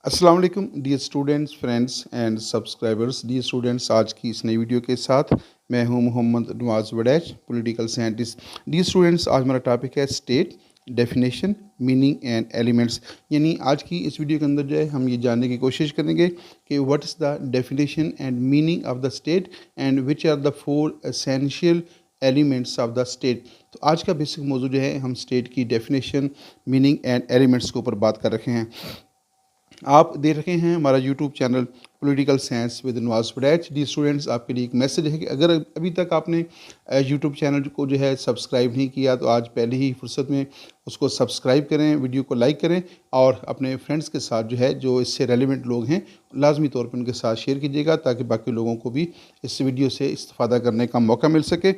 अस्सलाम वालेकुम dear students friends and subscribers. Dear students, आज की इस नई वीडियो के साथ मैं हूं Mohammad Nawaz Waraich, political scientist. Dear students, आज हमारा टॉपिक है state, definition, meaning and elements. यानी आज की इस वीडियो के अंदर जो है हम ये जानने की कोशिश करेंगे कि what is the definition and meaning of the state and which are the four essential elements of the state. तो आज का बेसिक मौजू जो है हम स्टेट की डेफिनेशन, मीनिंग एंड एलिमेंट्स के ऊपर बात कर रखे हैं। आप देख रहे हैं हमारा YouTube channel political science with Nawaz Waraich. Dear students, आपके लिए एक मैसेज है कि अगर अभी तक आपने यूट्यूब चैनल को जो है सब्सक्राइब नहीं किया तो आज पहले ही फुर्सत में उसको सब्सक्राइब करें, वीडियो को लाइक करें और अपने फ्रेंड्स के साथ जो है जो इससे रेलिवेंट लोग हैं लाजमी तौर पर उनके साथ शेयर कीजिएगा ताकि बाकी लोगों को भी इस वीडियो से इस्तेफादा करने का मौका मिल सके।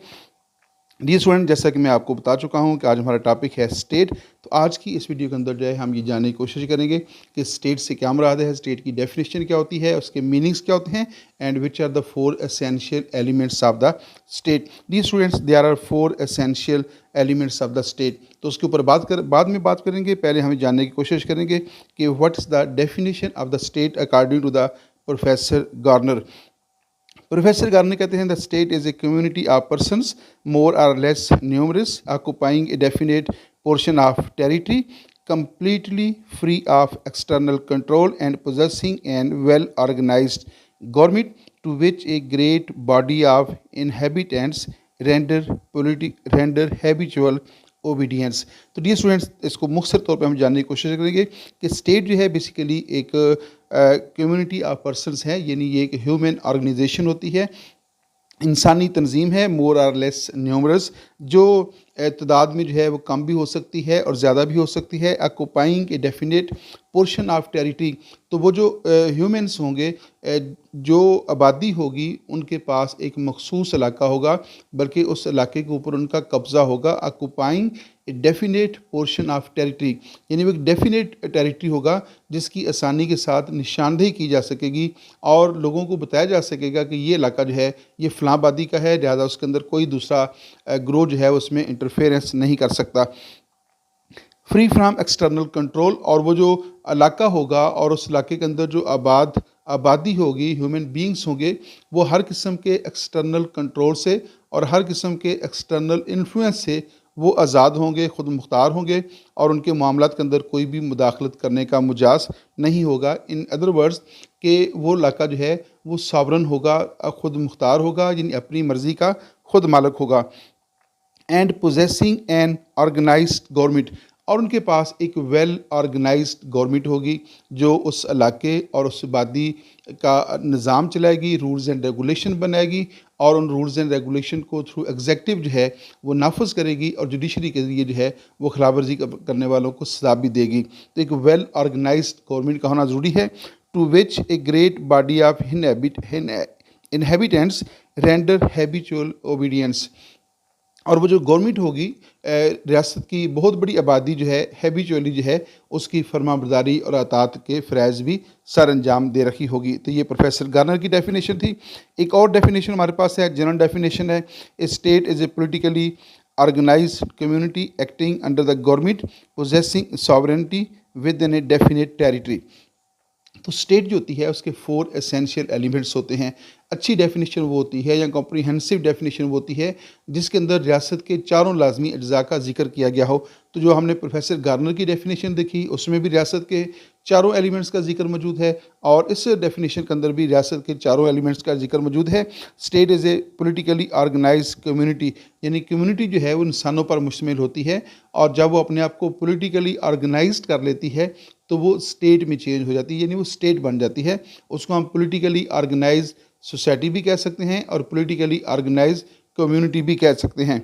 डियर स्टूडेंट, जैसा कि मैं आपको बता चुका हूं कि आज हमारा टॉपिक है स्टेट। तो आज की इस वीडियो के अंदर जो है हम ये जानने की कोशिश करेंगे कि स्टेट से क्या मुराद है, स्टेट की डेफिनेशन क्या होती है, उसके मीनिंग्स क्या होते हैं and which are the four essential elements of the state. Dear students, there are four essential elements of the state. तो उसके ऊपर बाद में बात करेंगे। पहले हम जानने की कोशिश करेंगे कि what is the definition of the state according to the professor Garner. Professor Garner कहते हैं the state is a community of persons more or less numerous occupying a definite portion of territory completely free of external control and possessing an well organized government to which a great body of inhabitants render habitual obedience. तो dear students, इसको मुख्तसर तौर पे हम जानने की कोशिश करेंगे कि स्टेट जो है बेसिकली एक कम्युनिटी ऑफ पर्सनस है, यानी ये एक ह्यूमन ऑर्गेनाइजेशन होती है, इंसानी तंजीम है, मोर और लेस न्यूमरस, जो तादाद में जो है वो कम भी हो सकती है और ज़्यादा भी हो सकती है। Occupying a definite portion of territory, तो वो जो ह्यूमन्स होंगे, जो आबादी होगी, उनके पास एक मखसूस इलाका होगा, बल्कि उस इलाके के ऊपर उनका कब्ज़ा होगा। Occupying a definite portion of territory, यानी वो एक डेफिनेट टेरिटरी होगा जिसकी आसानी के साथ निशानदेही की जा सकेगी और लोगों को बताया जा सकेगा कि ये इलाका जो है ये फ़लाँ आबादी का है, लिहाजा उसके अंदर कोई दूसरा ग्रोह जो है उसमें इंटरफेरेंस नहीं कर सकता। फ्री फ्राम एक्सटर्नल कंट्रोल, और वो जो इलाका होगा और उस इलाके के अंदर जो आबादी होगी, ह्यूमन बींग्स होंगे, वो हर किस्म के एक्सटर्नल कंट्रोल से और हर किस्म के एक्सटर्नल इन्फ्लुएंस से वो आज़ाद होंगे, ख़ुद मुख्तार होंगे और उनके मामलात के अंदर कोई भी मुदाखलत करने का मुजाज नहीं होगा। इन अदर वर्ड्स कि वो इलाका जो है वो सॉवरन होगा, ख़ुद मुख्तार होगा, यानी अपनी मर्ज़ी का खुद मालिक होगा। And possessing an organised government, और उनके पास एक वेल ऑर्गेनाइज्ड गवर्नमेंट होगी जो उस इलाके और उस आबादी का निज़ाम चलाएगी, रूल्स एंड रेगुलेशन बनाएगी और उन रूल्स एंड रेगुलेशन को थ्रू एग्जेक्टिव जो है वो नाफज करेगी और जुडिशरी के ज़रिए जो है वो खिलाफ वर्जी करने वालों को सजा भी देगी। तो एक वेल ऑर्गेनाइज्ड गवर्नमेंट का होना ज़रूरी है। To which a great body of inhabitants render habitual obedience, और वो जो गवर्नमेंट होगी, रियासत की बहुत बड़ी आबादी जो है हैबिचुअली जो है उसकी फरमाबरदारी और अतात के फ़राइज़ भी सर अंजाम दे रखी होगी। तो ये प्रोफेसर गार्नर की डेफिनेशन थी। एक और डेफिनेशन हमारे पास है, जनरल डेफिनेशन है, state is a politically organised community acting under the government possessing sovereignty within a definite territory. तो स्टेट जो होती है उसके फोर एसेंशियल एलिमेंट्स होते हैं। अच्छी डेफिनेशन वो होती है या कॉम्प्रिहेंसिव डेफिनेशन वो होती है जिसके अंदर रियासत के चारों लाजमी अज्जा का जिक्र किया गया हो। तो जो हमने प्रोफेसर गार्नर की डेफिनेशन देखी उसमें भी रियासत के चारों एलिमेंट्स का जिक्र मौजूद है और इस डेफिनेशन के अंदर भी रियासत के चारों एलिमेंट्स का जिक्र मौजूद है। State is a politically organise community, यानी कम्युनिटी जो है वो इंसानों पर मुश्तमिल होती है और जब वो अपने आप को पोलिटिकली ऑर्गेनाइज कर लेती है तो वो स्टेट में चेंज हो जाती है, यानी वो स्टेट बन जाती है। उसको हम पोलिटिकली ऑर्गेनाइज सोसाइटी भी कह सकते हैं और पोलिटिकली ऑर्गेनाइज कम्युनिटी भी कह सकते हैं।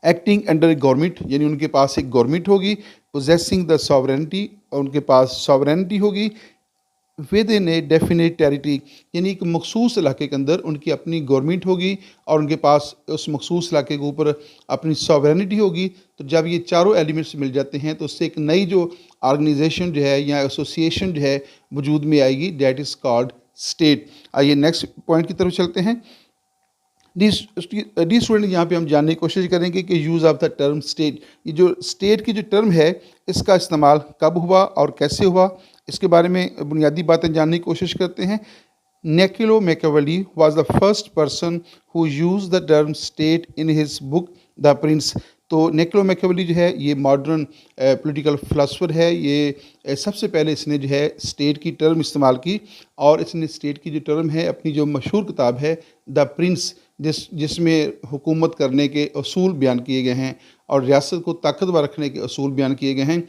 एक्टिंग अंडर गवर्नमेंट, यानी उनके पास एक गवर्नमेंट होगी। पोजेसिंग द सॉवरेनिटी, और उनके पास सॉवरेनिटी होगी। With in a definite territory, यानी एक मखसूस इलाके के अंदर उनकी अपनी गवर्नमेंट होगी और उनके पास उस मखसूस इलाके के ऊपर अपनी सॉवरेनिटी होगी। तो जब ये चारों एलिमेंट्स मिल जाते हैं तो उससे एक नई जो ऑर्गेनाइजेशन जो है या एसोसिएशन जो है वजूद में आएगी, डेट इज़ कॉल्ड स्टेट। आइए नेक्स्ट पॉइंट की तरफ चलते हैं। डी स्टूडेंट, यहाँ पे हम जानने की कोशिश करेंगे कि use of the term state, ये जो स्टेट की जो टर्म है इसका इस्तेमाल कब हुआ और कैसे हुआ, इसके बारे में बुनियादी बातें जानने की कोशिश करते हैं। Niccolo Machiavelli was the first person who used the term state in his book The Prince। तो निकोलो मैकियावेली जो है ये मॉडर्न पॉलिटिकल फिलासफर है। ये सबसे पहले इसने जो है स्टेट की टर्म इस्तेमाल की, और इसने स्टेट की जो टर्म है अपनी जो मशहूर किताब है द प्रिंस, जिसमें हुकूमत करने के असूल बयान किए गए हैं और रियासत को ताकतवर रखने के असूल बयान किए गए हैं।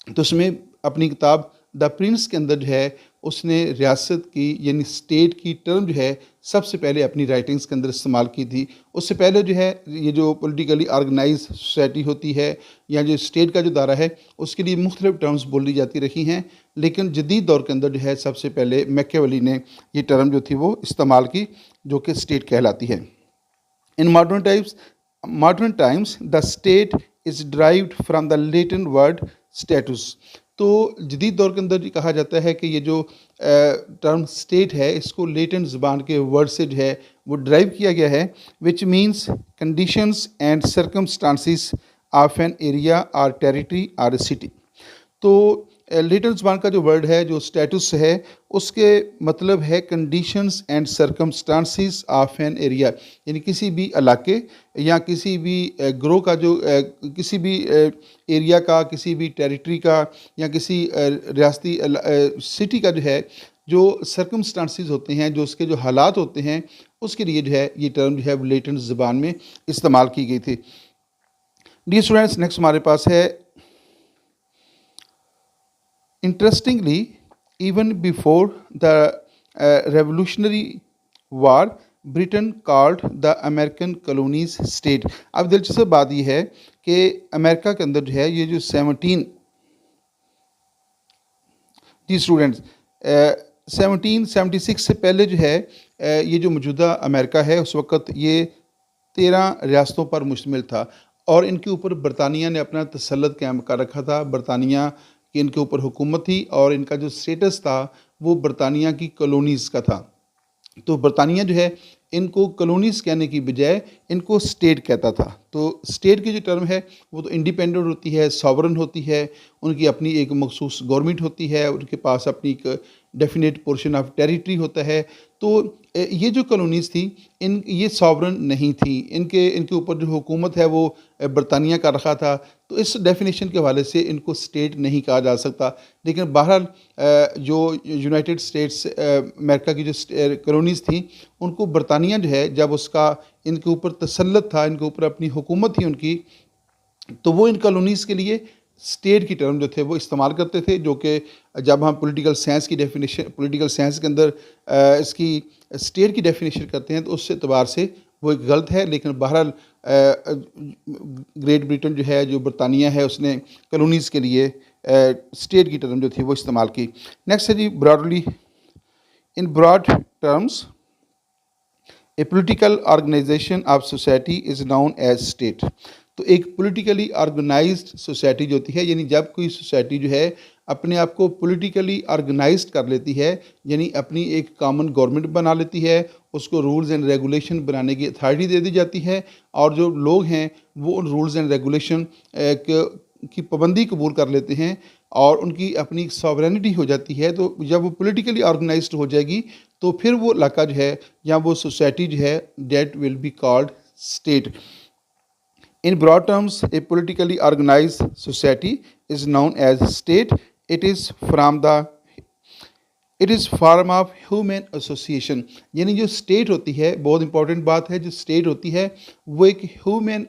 तो उसमें अपनी किताब द प्रिंस के अंदर जो है उसने रियासत की यानी स्टेट की टर्म जो है सबसे पहले अपनी राइटिंग्स के अंदर इस्तेमाल की थी। उससे पहले जो है ये जो पॉलिटिकली ऑर्गेनाइज सोसाइटी होती है या जो स्टेट का जो दायरा है उसके लिए मुख्तलिफ टर्म्स बोली जाती रही हैं, लेकिन जदीद दौर के अंदर जो है सबसे पहले मैकियावेली ने ये टर्म जो थी वो इस्तेमाल की, जो कि स्टेट कहलाती है। इन modern times the state is derived from the Latin word status। तो जदीद दौर के अंदर कहा जाता है कि ये जो टर्म स्टेट है इसको लेटिन ज़बान के वर्ड से जो है वो ड्राइव किया गया है, which means conditions and circumstances of an area और टेरिटरी और सिटी। तो लेटिन ज़बान का जो वर्ड है जो स्टेटस है उसके मतलब है conditions and circumstances of an area, यानी किसी भी इलाके या किसी भी ग्रोह का जो किसी भी एरिया का, किसी भी टेरिटरी का या किसी रियासती सिटी का जो है जो सर्कमस्टांसिस होते हैं, जो उसके जो हालात होते हैं, उसके लिए जो है ये टर्म जो है लेटिन ज़बान में इस्तेमाल की गई थी। डियर स्टूडेंट्स, नेक्स्ट हमारे पास है Interestingly, even before the Revolutionary War, Britain called the American colonies state। अब दिलचस्प बात यह है कि अमेरिका के अंदर जो है ये जो 1776 से पहले जो है ये जो मौजूदा अमेरिका है उस वक़्त ये 13 रियासतों पर मुश्तमिल था और इनके ऊपर बरतानिया ने अपना तसल्लुत कायम कर रखा था। बरतानिया कि इनके ऊपर हुकूमत थी और इनका जो स्टेटस था वो बरतानिया की कॉलोनीज़ का था। तो बरतानिया जो है इनको कॉलोनीज़ कहने की बजाय इनको स्टेट कहता था। तो स्टेट की जो टर्म है वो तो इंडिपेंडेंट होती है, सॉवरन होती है, उनकी अपनी एक मखसूस गवर्नमेंट होती है, उनके पास अपनी एक डेफिनेट पोर्शन ऑफ टेरिटरी होता है। तो ये जो कॉलोनीज़ थी ये सॉवरन नहीं थी, इनके ऊपर जो हुकूमत है वो बरतानिया का रखा था। तो इस डेफिनेशन के हवाले से इनको स्टेट नहीं कहा जा सकता। लेकिन बहरहाल जो यूनाइटेड स्टेट्स अमेरिका की जो कॉलोनीज़ थी उनको बरतानिया जो है जब उसका इनके ऊपर तसल्लुत था, इनके ऊपर अपनी हुकूमत थी उनकी, तो वो इन कॉलोनीज़ के लिए स्टेट की टर्म जो थे वो इस्तेमाल करते थे, जो कि जब हम पॉलिटिकल साइंस की डेफिनेशन पॉलिटिकल साइंस के अंदर इसकी स्टेट की डेफिनेशन करते हैं तो उस एतबार से वो एक गलत है। लेकिन बहरहाल ग्रेट ब्रिटेन जो है, जो बरतानिया है, उसने कॉलोनीज़ के लिए स्टेट की टर्म जो थी वो इस्तेमाल की। नेक्स्ट है जी broadly in broad terms a political organisation of society is known as state. तो एक पॉलिटिकली ऑर्गेनाइज्ड सोसाइटी जो होती है, यानी जब कोई सोसाइटी जो है अपने आप को पॉलिटिकली ऑर्गेनाइज्ड कर लेती है, यानी अपनी एक कॉमन गवर्नमेंट बना लेती है, उसको रूल्स एंड रेगुलेशन बनाने की अथॉरिटी दे दी जाती है और जो लोग हैं वो उन रूल्स एंड रेगुलेशन की पाबंदी कबूल कर लेते हैं और उनकी अपनी सॉवरेनिटी हो जाती है। तो जब वो पॉलिटिकली ऑर्गेनाइज्ड हो जाएगी तो फिर वो इलाका जो है या वो सोसाइटी जो है that will be called state. In broad terms, a politically organized society is known as state. It is form of human association। यानी जो स्टेट होती है, बहुत इंपॉर्टेंट बात है, जो स्टेट होती है वो एक ह्यूमन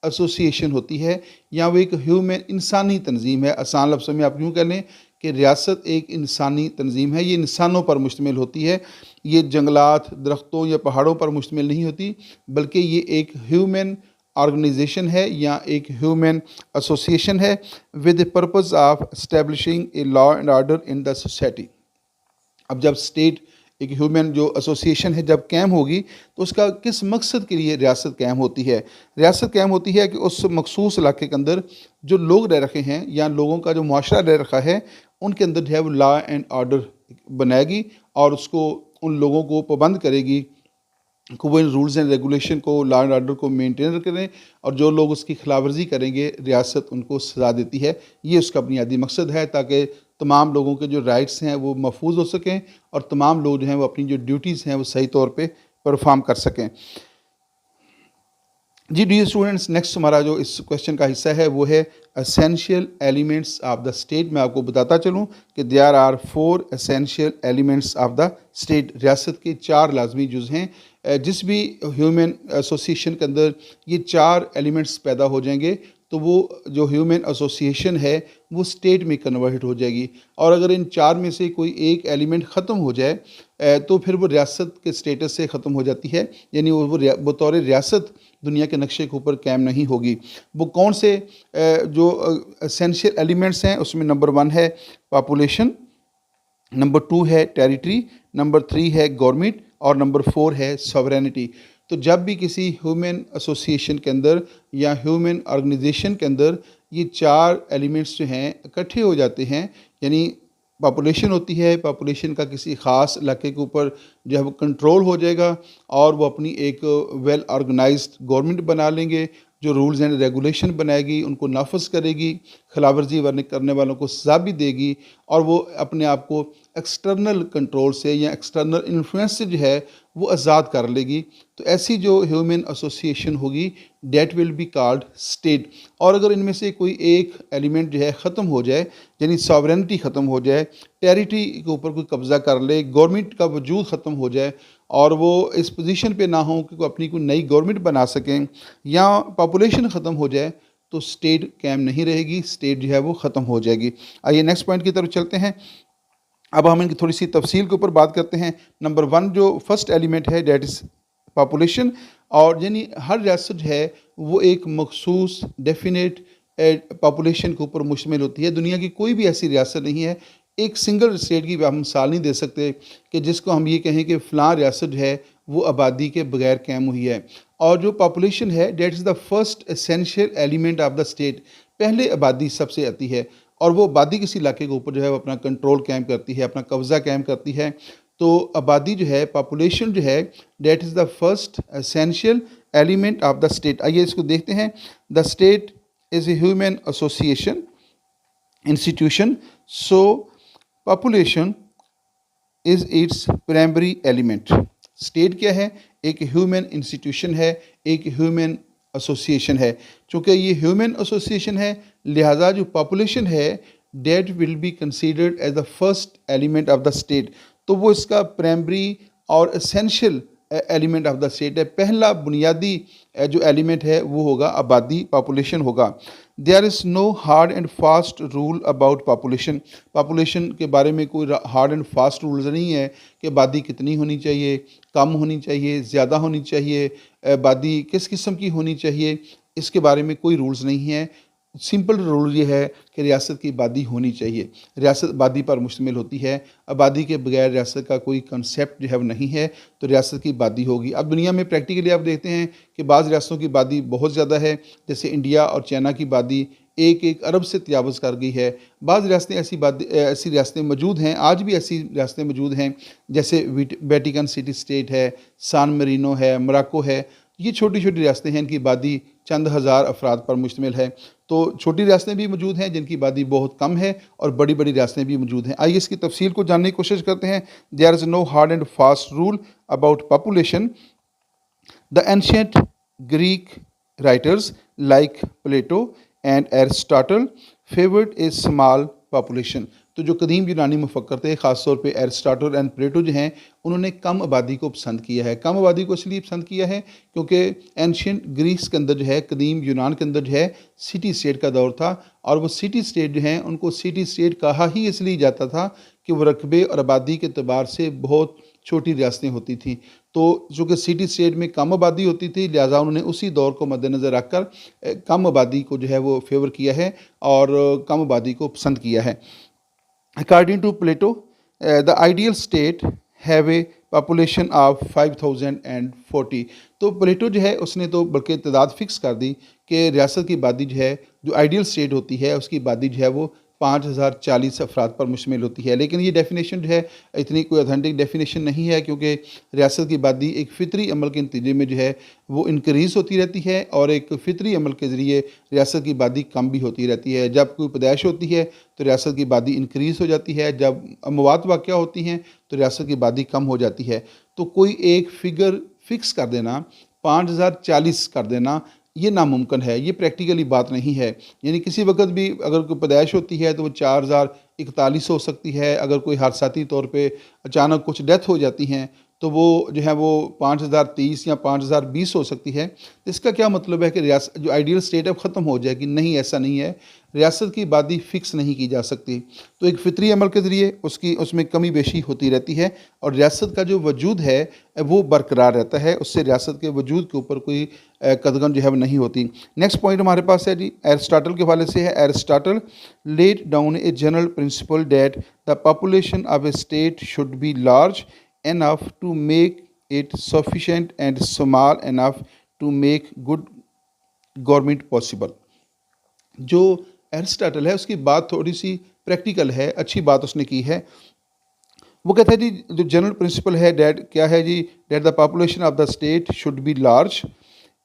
एसोसिएशन होती है या वो एक ह्यूमन इंसानी तंजीम है। आसान लफ्ज़ों में आप यूँ कह लें कि रियासत एक इंसानी तंजीम है, ये इंसानों पर मुश्तमिल होती है, ये जंगलात, दरख्तों या पहाड़ों पर मुश्तमिल नहीं होती, बल्कि ये एक ह्यूमन ऑर्गेनाइजेशन है या एक ह्यूमन एसोसिएशन है with the purpose of establishing a law and order in the society. अब जब स्टेट एक ह्यूमन जो एसोसिएशन है जब कायम होगी तो उसका किस मकसद के लिए रियासत कायम होती है? रियासत कायम होती है कि उस मखसूस इलाके के अंदर जो लोग रह रखे हैं या लोगों का जो मुआशरा रह रखा है उनके अंदर जो है वो लॉ एंड ऑर्डर बनाएगी और उसको उन लोगों को पाबंद करेगी को वो इन रूल्स एंड रेगुलेशन को, लॉ एंड ऑर्डर को मेंटेन करें और जो लोग उसकी खिलाफवर्जी करेंगे रियासत उनको सज़ा देती है। ये उसका बुनियादी मकसद है ताकि तमाम लोगों के जो राइट्स हैं वो महफूज हो सकें और तमाम लोग जो हैं वो अपनी जो ड्यूटीज़ हैं वो सही तौर पे परफॉर्म कर सकें। जी डियर स्टूडेंट्स, नेक्स्ट हमारा जो इस क्वेश्चन का हिस्सा है वो है essential elements of the state. मैं आपको बताता चलूँ कि there are 4 essential elements of the state. रियासत के 4 लाजमी जुज़ हैं। जिस भी ह्यूमन एसोसिएशन के अंदर ये 4 एलिमेंट्स पैदा हो जाएंगे तो वो जो ह्यूमन एसोसिएशन है वो स्टेट में कन्वर्ट हो जाएगी। और अगर इन 4 में से कोई एक एलिमेंट ख़त्म हो जाए तो फिर वो रियासत के स्टेटस से ख़त्म हो जाती है, यानी वो बतौर रियासत दुनिया के नक्शे के ऊपर कायम नहीं होगी। वो कौन से जो एसेंशियल एलिमेंट्स हैं उसमें नंबर 1 है पॉपुलेशन, नंबर 2 है टेरिटरी, नंबर 3 है गवर्नमेंट और नंबर 4 है सॉवरेनिटी। तो जब भी किसी ह्यूमन एसोसिएशन के अंदर या ह्यूमन ऑर्गेनाइजेशन के अंदर ये 4 एलिमेंट्स जो हैं इकट्ठे हो जाते हैं, यानी पॉपुलेशन होती है, पॉपुलेशन का किसी ख़ास इलाके के ऊपर जो है वो कंट्रोल हो जाएगा और वो अपनी एक वेल ऑर्गेनाइज्ड गवर्नमेंट बना लेंगे जो रूल्स एंड रेगुलेशन बनाएगी, उनको नाफज करेगी, खिलाफवर्जी करने वालों को सज़ा भी देगी और वो अपने आप को एक्सटर्नल कंट्रोल से या एक्सटर्नल इन्फ्लुएंस से जो है वो आज़ाद कर लेगी। तो ऐसी जो ह्यूमन एसोसिएशन होगी that will be called state. और अगर इनमें से कोई एक एलिमेंट जो है ख़त्म हो जाए, यानी सॉवरेनिटी ख़त्म हो जाए, टेरिटरी के ऊपर कोई कब्ज़ा कर ले, गवर्नमेंट का वजूद ख़त्म हो जाए और वो इस पोजीशन पे ना हो कि वो अपनी कोई नई गवर्नमेंट बना सकें, या पॉपुलेशन ख़त्म हो जाए तो स्टेट कायम नहीं रहेगी, स्टेट जो है वो ख़त्म हो जाएगी। आइए नेक्स्ट पॉइंट की तरफ चलते हैं। अब हम इनकी थोड़ी सी तफसील के ऊपर बात करते हैं। नंबर 1 जो फर्स्ट एलिमेंट है डेट इज़ पॉपुलेशन। और यानी हर रियासत जो है वो एक मखसूस डेफिनेट पॉपुलेशन के ऊपर मुश्तमिल होती है। दुनिया की कोई भी ऐसी रियासत नहीं है, एक सिंगल स्टेट की हम मिसाल नहीं दे सकते कि जिसको हम ये कहें कि फ़लाँ रियासत जो है वो आबादी के बगैर कायम हुई है। और जो पॉपुलेशन है that is the first essential element of the state. पहले आबादी सबसे आती है और वो आबादी किसी इलाके के ऊपर जो है वो अपना कंट्रोल कायम करती है, अपना कब्ज़ा कायम करती है। तो आबादी जो है, पॉपुलेशन जो है, that is the first essential element of the state. आइए इसको देखते हैं। The state is a human association institution, so population is its primary element. State क्या है? एक ह्यूमन इंस्टीट्यूशन है, एक ह्यूमन एसोसिएशन है। चूँकि ये ह्यूमन एसोसिएशन है लिहाजा जो पॉपुलेशन है that will be considered as the first element of the state. तो वो इसका प्राइमरी और essential element of the state है। पहला बुनियादी जो एलिमेंट है वो होगा आबादी, पॉपुलेशन होगा। There is no hard and fast rule about population. Population के बारे में कोई हार्ड एंड फास्ट रूल्स नहीं है कि आबादी कितनी होनी चाहिए, कम होनी चाहिए, ज़्यादा होनी चाहिए, आबादी किस किस्म की होनी चाहिए, इसके बारे में कोई रूल्स नहीं है। सिंपल रूल ये है कि रियासत की आबादी होनी चाहिए। रियासत आबादी पर मुश्तमिल होती है। आबादी के बगैर रियासत का कोई कंसेप्ट जो है वो नहीं है, तो रियासत की आबादी होगी। अब दुनिया में प्रैक्टिकली आप देखते हैं कि बाज़ रियासतों की आबादी बहुत ज़्यादा है, जैसे इंडिया और चाइना की आबादी 1-1 अरब से तजावज़ कर गई है। बाज़ रियासतें ऐसी रियासतें मौजूद हैं, आज भी ऐसी रियासतें मौजूद हैं, जैसे वेटिकन सिटी स्टेट है, सान मरीनो है, मोरक्को है। ये छोटी छोटी रियासतें हैं, इनकी आबादी चंद हज़ार अफराद पर मुश्तमिल है। तो छोटी रियासतें भी मौजूद हैं जिनकी आबादी बहुत कम है और बड़ी बड़ी रियासतें भी मौजूद हैं। आइए इसकी तफसील को जानने की कोशिश करते हैं। There is no hard and fast rule about population. The ancient Greek writers like Plato and Aristotle favoured a small population. तो जो कदीम यूनानी मुफक्कर थे, ख़ासतौर पे एरिस्टोटल एंड प्लेटो जो हैं, उन्होंने कम आबादी को पसंद किया है। कम आबादी को इसलिए पसंद किया है क्योंकि एंशियंट ग्रीस के अंदर जो है, कदीम यूनान के अंदर जो है, सिटी स्टेट का दौर था और वो सिटी स्टेट जो हैं उनको सिटी स्टेट कहा ही इसलिए जाता था कि वो रकबे और आबादी के अतबार से बहुत छोटी रियासतें होती थीं। तो चूँकि सिटी स्टेट में कम आबादी होती थी लिहाजा उन्होंने उसी दौर को मद्देनज़र रखकर कम आबादी को जो है वो फेवर किया है और कम आबादी को पसंद किया है। According to Plato, the ideal state have a population of 5040। तो प्लेटो जो है उसने तो बल्कि तादाद फिक्स कर दी कि रियासत की आबादी जो है, जो आइडियल स्टेट होती है उसकी आबादी जो है वो 5040 अफराद पर मुश्तमिल होती है। लेकिन ये डेफिनेशन जो है इतनी कोई ऑथेंटिक डेफिनेशन नहीं है, क्योंकि रियासत की आबादी एक फ़ितरी अमल के नतीजे में जो है वो इंक्रीज़ होती रहती है, और एक फ़ितरी अमल के ज़रिए रियासत की आबादी कम भी होती रहती है। जब कोई पैदाइश होती है तो रियासत की आबादी इंक्रीज़ हो जाती है, जब अमवात वाक़या होती हैं तो रियासत की आबादी कम हो जाती है। तो कोई एक फ़िगर फ़िक्स कर देना, 5040 कर देना, ये नामुमकिन है, ये प्रैक्टिकली बात नहीं है। यानी किसी वक़्त भी अगर कोई पैदाइश होती है तो वो 4041 हो सकती है। अगर कोई हादसाती तौर पे अचानक कुछ डेथ हो जाती हैं तो वो जो है वो 5030 या 5020 हो सकती है। तो इसका क्या मतलब है कि रियासत जो आइडियल स्टेट है ख़त्म हो जाएगी? नहीं, ऐसा नहीं है। रियासत की आबादी फ़िक्स नहीं की जा सकती। तो एक फ़ितरी अमल के ज़रिए उसमें कमी बेशी होती रहती है, और रियासत का जो वजूद है वो बरकरार रहता है। उससे रियासत के वजूद के ऊपर कोई कदगन जो है वो नहीं होती। नेक्स्ट पॉइंट हमारे पास है जी, एरिस्टाटल के हवाले से है। Aristotle laid down a general principle that the population of a state should be large enough to make it sufficient and small enough to make good government possible। जो एरिस्टाटल है उसकी बात थोड़ी सी प्रैक्टिकल है, अच्छी बात उसने की है। वो कहता है जी, जो जनरल प्रिंसिपल है डैट क्या है जी, that the population of the state should be large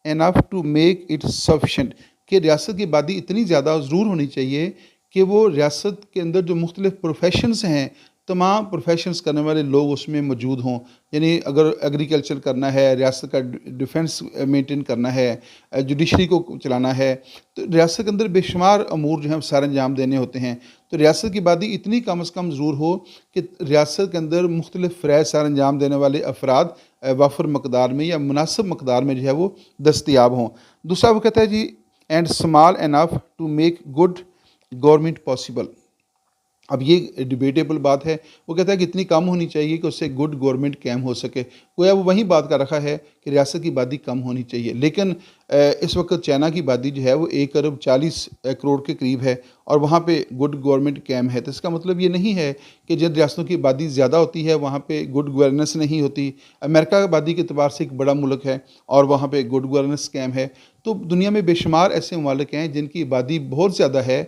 enough to make it sufficient, कि रियासत की आबादी इतनी ज़्यादा ज़रूर होनी चाहिए कि वो रियासत के अंदर जो मुख्तलिफ़ प्रोफेशंस हैं, तमाम प्रोफेशंस करने वाले लोग उसमें मौजूद हों। यानी अगर एग्रीकल्चर करना है, रियासत का डिफेंस मेंटेन करना है, जुडिशरी को चलाना है, तो रियासत के अंदर बेशुमार अमूर जो हैं सारे अंजाम देने होते हैं। तो रियासत की आबादी इतनी कम अज़ कम ज़रूर हो कि रियासत के अंदर मुख्तलिफ़ फ़रज़ सारे अंजाम देने वाले अफराद वाफर मकदार में या मुनासिब मकदार में जो है वो दस्तयाब हों। दूसरा वो कहता है जी, and small enough to make good government possible. अब ये डिबेटेबल बात है। वो कहता है कि इतनी कम होनी चाहिए कि उससे गुड गवर्नमेंट कायम हो सके। गोया वो वही बात कर रखा है कि रियासत की आबादी कम होनी चाहिए। लेकिन इस वक्त चाइना की आबादी जो है वो 1 अरब 40 करोड़ के करीब है, और वहाँ पे गुड गवर्नमेंट कायम है। तो इसका मतलब ये नहीं है कि जिन रियासतों की आबादी ज़्यादा होती है वहाँ पे गुड गवर्नेंस नहीं होती। अमेरिका आबादी के अतबार से एक बड़ा मुल्क है और वहाँ पे गुड गवर्नेंस कायम है। तो दुनिया में बेशुमार ऐसे ममालिक हैं जिनकी आबादी बहुत ज़्यादा है,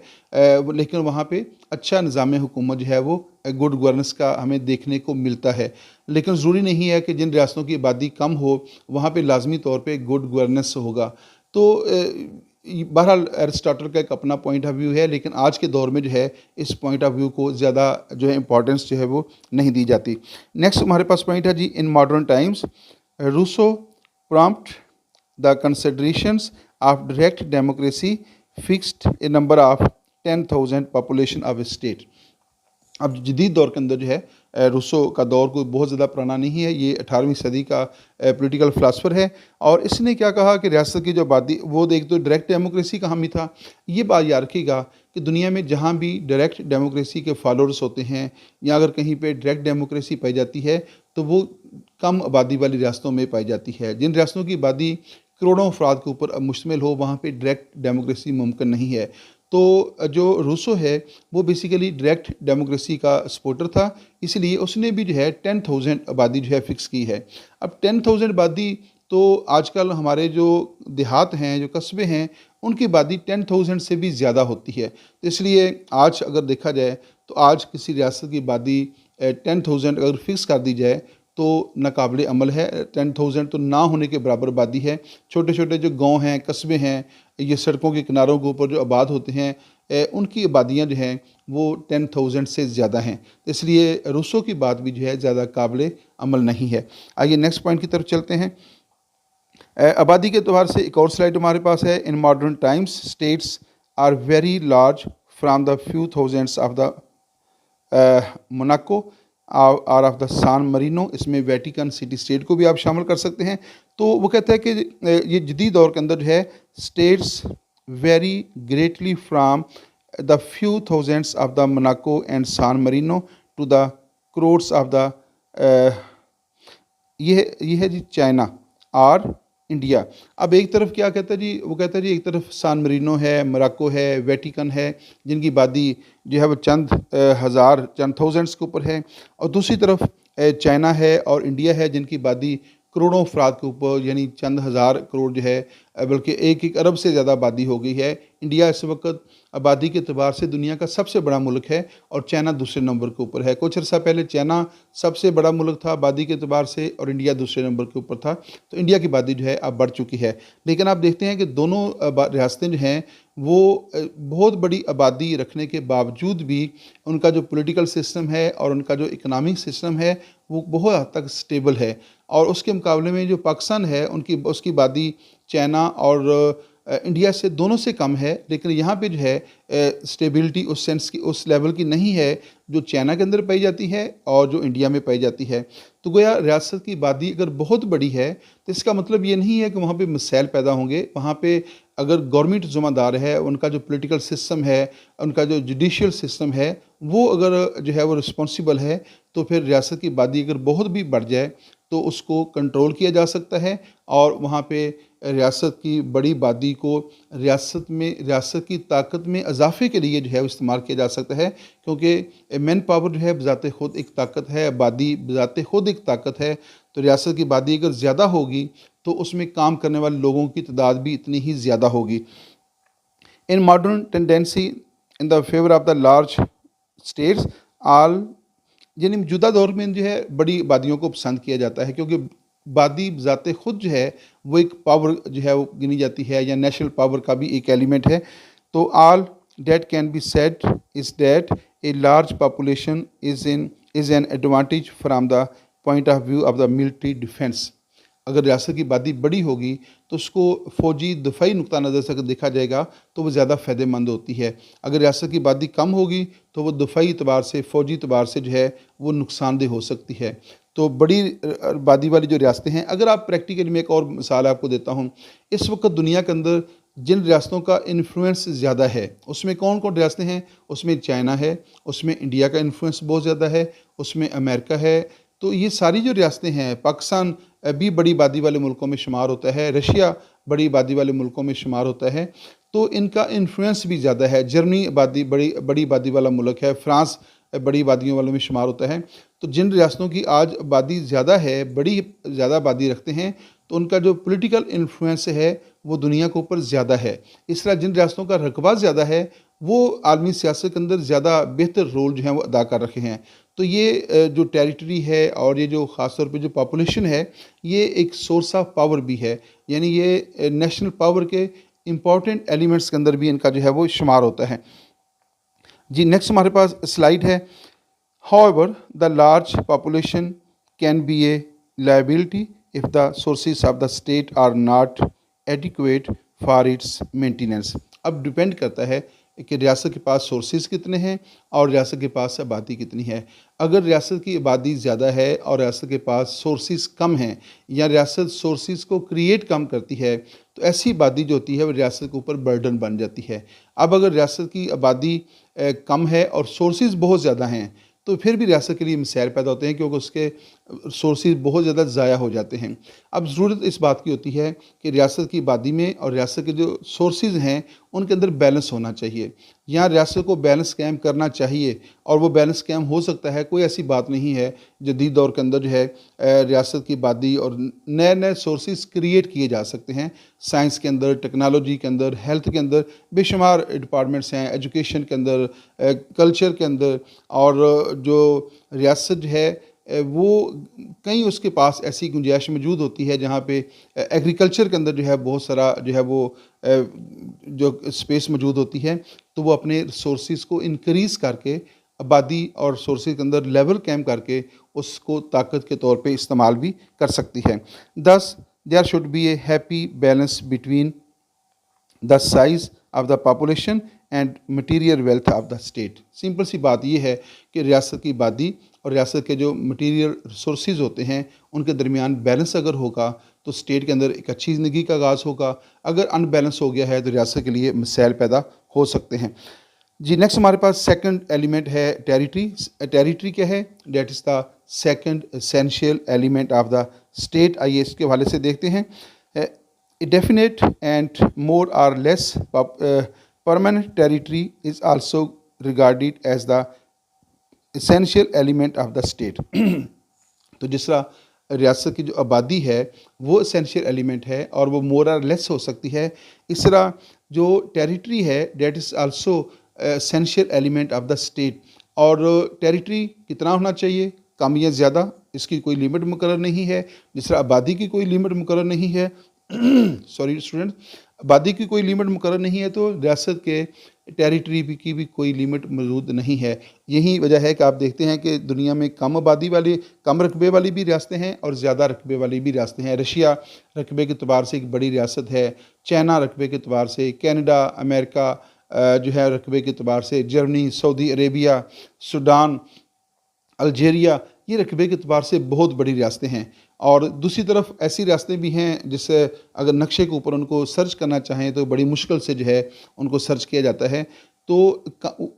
लेकिन वहाँ पे अच्छा निज़ाम हुकूमत जो है वो गुड गवर्नेंस का हमें देखने को मिलता है। लेकिन ज़रूरी नहीं है कि जिन रियासतों की आबादी कम हो वहाँ पे लाजमी तौर पे गुड गवर्नेंस होगा। तो बहरहाल एरिस्टाटल का एक अपना पॉइंट ऑफ व्यू है, लेकिन आज के दौर में जो है इस पॉइंट ऑफ व्यू को ज़्यादा जो है इंपॉर्टेंस जो है वो नहीं दी जाती। नेक्स्ट हमारे पास पॉइंट है जी, in modern times Rousseau prompt the considerations of direct democracy fixed a number of 10,000 population of a state। अब जदीद दौर के अंदर जो है रूसो का दौर कोई बहुत ज़्यादा पुराना नहीं है। ये 18वीं सदी का पॉलिटिकल फ़िलासफ़र है, और इसने क्या कहा कि रियासत की जो आबादी वो एक तो डायरेक्ट डेमोक्रेसी का हामी था। ये बात याद रखिएगा कि दुनिया में जहाँ भी डायरेक्ट डेमोक्रेसी के फॉलोअर्स होते हैं या अगर कहीं पे डायरेक्ट डेमोक्रेसी पाई जाती है तो वो कम आबादी वाली रियासतों में पाई जाती है। जिन रियासतों की आबादी करोड़ों अफराद के ऊपर मुश्तमिल हो वहाँ पे डायरेक्ट डेमोक्रेसी मुमकिन नहीं है। तो जो रूसो है वो बेसिकली डायरेक्ट डेमोक्रेसी का सपोर्टर था, इसलिए उसने भी जो है 10,000 आबादी जो है फ़िक्स की है। अब 10,000 आबादी तो आजकल हमारे जो देहात हैं, जो कस्बे हैं, उनकी आबादी 10,000 से भी ज़्यादा होती है। तो इसलिए आज अगर देखा जाए तो आज किसी रियासत की आबादी 10,000 अगर फ़िक्स कर दी जाए तो नाकाबिले अमल है। 10,000 तो ना होने के बराबर आबादी है। छोटे छोटे जो गांव हैं, कस्बे हैं, ये सड़कों के किनारों के ऊपर जो आबाद होते हैं, उनकी आबादियां जो हैं वो 10,000 से ज़्यादा हैं। इसलिए रूसो की बात भी जो है ज़्यादा काबिले अमल नहीं है। आइए नेक्स्ट पॉइंट की तरफ चलते हैं। आबादी के अतबार से एक और स्लाइड हमारे पास है। In modern times states are very large from the few thousands of the Monaco or of the San Marino. इसमें वेटिकन सिटी स्टेट को भी आप शामिल कर सकते हैं। तो वो कहता है कि ये जदीद दौर के अंदर जो है states very greatly from the few thousands of the Monaco and San Marino to the crores of the ये है जी चाइना और इंडिया। अब एक तरफ क्या कहता है जी, वो कहता है जी एक तरफ सान मरीनो है, मोरक्को है, वेटिकन है, जिनकी आबादी जो है वो चंद हज़ार चंद थाउजेंड्स के ऊपर है, और दूसरी तरफ चाइना है और इंडिया है जिनकी आबादी करोड़ों अफराद के ऊपर, यानी चंद हज़ार करोड़ जो है, बल्कि एक अरब से ज़्यादा आबादी हो गई है। इंडिया इस वक्त आबादी के अतबार से दुनिया का सबसे बड़ा मुल्क है और चाइना दूसरे नंबर के ऊपर है। कुछ अर्सा पहले चाइना सबसे बड़ा मुल्क था आबादी के अतबार से और इंडिया दूसरे नंबर के ऊपर था। तो इंडिया की आबादी जो है अब बढ़ चुकी है। लेकिन आप देखते हैं कि दोनों रियासतें जो हैं वो बहुत बड़ी आबादी रखने के बावजूद भी उनका जो पॉलिटिकल सिस्टम है और उनका जो इकोनॉमिक सिस्टम है वो बहुत हद तक स्टेबल है। और उसके मुकाबले में जो पाकिस्तान है उसकी आबादी चाइना और इंडिया से दोनों से कम है, लेकिन यहाँ पे जो है स्टेबिलिटी उस सेंस की उस लेवल की नहीं है जो चाइना के अंदर पाई जाती है और जो इंडिया में पाई जाती है। तो गोया रियासत की आबादी अगर बहुत बड़ी है तो इसका मतलब ये नहीं है कि वहाँ पे मसाइल पैदा होंगे। वहाँ पे अगर गवर्नमेंट ज़िम्मेदार है, उनका जो पॉलिटिकल सिस्टम है, उनका जो जुडिशियल सिस्टम है, वो अगर जो है वो रिस्पॉन्सिबल है, तो फिर रियासत की आबादी अगर बहुत भी बढ़ जाए तो उसको कंट्रोल किया जा सकता है। और वहाँ पे रियासत की बड़ी आबादी को रियासत की ताकत में इजाफे के लिए जो है वो इस्तेमाल किया जा सकता है, क्योंकि मैन पावर जो है बज़ाते ख़ुद एक ताकत है, आबादी बज़ाते ख़ुद एक ताकत है। तो रियासत की आबादी अगर ज़्यादा होगी तो उसमें काम करने वाले लोगों की तादाद भी इतनी ही ज़्यादा होगी। In modern tendency in the favour of the large states all, यानी मौजूदा दौर में जो है बड़ी आबादियों को पसंद किया जाता है, क्योंकि आबादी ज़ाते ख़ुद जो है वो एक पावर जो है वो गिनी जाती है, या नेशनल पावर का भी एक एलिमेंट है। तो all that can be said is that a large population is an advantage from the point of view of the military defence. अगर रियासत की आबादी बड़ी होगी तो उसको फ़ौजी दफ़ाई नुक्ता नज़र से अगर देखा जाएगा तो वो ज़्यादा फ़ायदेमंद होती है। अगर रियासत की आबादी कम होगी तो वो दफ़ाई एतबार से, फ़ौजी एतबार से जो है वो नुकसानदेह हो सकती है। तो बड़ी आबादी वाली जो रियासतें हैं, अगर आप प्रैक्टिकली में एक और मिसाल आपको देता हूँ, इस वक्त दुनिया के अंदर जिन रियासतों का इन्फ्लुएंस ज़्यादा है उसमें कौन कौन रियासतें हैं? उसमें चाइना है, उसमें इंडिया का इन्फ्लुएंस बहुत ज़्यादा है, उसमें अमेरिका है। तो ये सारी जो रियासतें हैं, पाकिस्तान भी बड़ी आबादी वाले मुल्कों में शुमार होता है, रशिया बड़ी आबादी वाले मुल्कों में शुमार होता है, तो इनका इन्फ्लुएंस भी ज़्यादा है। जर्मनी बड़ी बड़ी आबादी वाला मुल्क है, फ्रांस बड़ी आबादियों वालों में शुमार होता है। तो जिन रियासतों की आज आबादी ज़्यादा है, बड़ी ज़्यादा आबादी रखते हैं, तो उनका जो पॉलिटिकल इन्फ्लुएंस है वो दुनिया के ऊपर ज़्यादा है। इस तरह जिन रियासतों का रकबा ज़्यादा है वो आलमी सियासत के अंदर ज़्यादा बेहतर रोल जो है वो अदा कर रखे हैं। तो ये जो टेरिटरी है और ये जो ख़ास तौर पे जो पॉपुलेशन है, ये एक सोर्स ऑफ पावर भी है, यानी ये नेशनल पावर के इम्पॉर्टेंट एलिमेंट्स के अंदर भी इनका जो है वो शुमार होता है। जी, नेक्स्ट हमारे पास स्लाइड है। However the large population can be a liability if the sources of the state are not adequate for its maintenance. अब डिपेंड करता है कि रियासत के पास सोर्सेज कितने हैं और रियासत के पास आबादी कितनी है। अगर रियासत की आबादी ज़्यादा है और रियासत के पास सोर्सेज कम हैं, या रियासत सोर्सेज को क्रिएट कम करती है, तो ऐसी आबादी जो होती है वो रियासत के ऊपर बर्डन बन जाती है। अब अगर रियासत की आबादी कम है और सोर्सेज बहुत ज़्यादा हैं, तो फिर भी रियासत के लिए मसाइल पैदा होते हैं, क्योंकि उसके सोर्सेज बहुत ज़्यादा ज़ाया हो जाते हैं। अब ज़रूरत इस बात की होती है कि रियासत की आबादी में और रियासत के जो सोर्सेज हैं उनके अंदर बैलेंस होना चाहिए। यहाँ रियासत को बैलेंस कायम करना चाहिए, और वो बैलेंस कायम हो सकता है। कोई ऐसी बात नहीं है जदीद दौर के अंदर जो है रियासत की आबादी और नए नए सोर्सेज क्रिएट किए जा सकते हैं। साइंस के अंदर, टेक्नोलॉजी के अंदर, हेल्थ के अंदर बेशुमार डिपार्टमेंट्स हैं, एजुकेशन के अंदर, कल्चर के अंदर। और जो रियासत जो है वो कहीं उसके पास ऐसी गुंजाइश मौजूद होती है जहाँ पे एग्रीकल्चर के अंदर जो है बहुत सारा जो है वो जो स्पेस मौजूद होती है, तो वो अपने सोर्सेज को इंक्रीज़ करके आबादी और सोर्सेज के अंदर लेवल कायम करके उसको ताकत के तौर पे इस्तेमाल भी कर सकती है। Thus there should be a happy balance between the size of the population and material wealth of the state. Simple सी बात यह है कि रियासत की आबादी और रियासत के जो मटीरियल रिसोर्सेज होते हैं उनके दरमियान बैलेंस अगर होगा तो स्टेट के अंदर एक अच्छी ज़िंदगी का आगाज़ होगा। अगर अनबैलेंस हो गया है तो रियासत के लिए मसाइल पैदा हो सकते हैं। जी, नेक्स्ट हमारे पास सेकंड एलिमेंट है टेरिटरी। टेरिटरी क्या है? That is the second essential element of the state. आइए इसके हवाले से देखते हैं। A definite and more or less permanent territory is also regarded as the essential element of the state। तो जिस तरह रियासत की जो आबादी है वो एसेंशियल एलिमेंट है और वो मोर और लेस हो सकती है। इस तरह जो टेरिटरी है that is also essential element of the state. और टेरिटरी कितना होना चाहिए, कम या ज़्यादा, इसकी कोई लिमिट मुकर्रर नहीं है। जिस तरह आबादी की कोई लिमिट मुकर्रर नहीं है सॉरी स्टूडेंट, आबादी की कोई लिमिट मुकर्रर नहीं है, तो रियासत के टेरिटरी की भी कोई लिमिट मौजूद नहीं है। यही वजह है कि आप देखते हैं कि दुनिया में कम आबादी वाली, कम रकबे वाली भी रियासतें हैं और ज़्यादा रकबे वाली भी रियासतें हैं। रशिया रकबे के अतबार से एक बड़ी रियासत है, चाइना रकबे के अतबार से, कनाडा, अमेरिका जो है रकबे के अतबार से, Germany, Saudi Arabia, Sudan, Algeria, ये रकबे के अतबार से बहुत बड़ी रियासतें हैं। और दूसरी तरफ ऐसी रियासतें भी हैं जिससे अगर नक्शे के ऊपर उनको सर्च करना चाहें तो बड़ी मुश्किल से जो है उनको सर्च किया जाता है। तो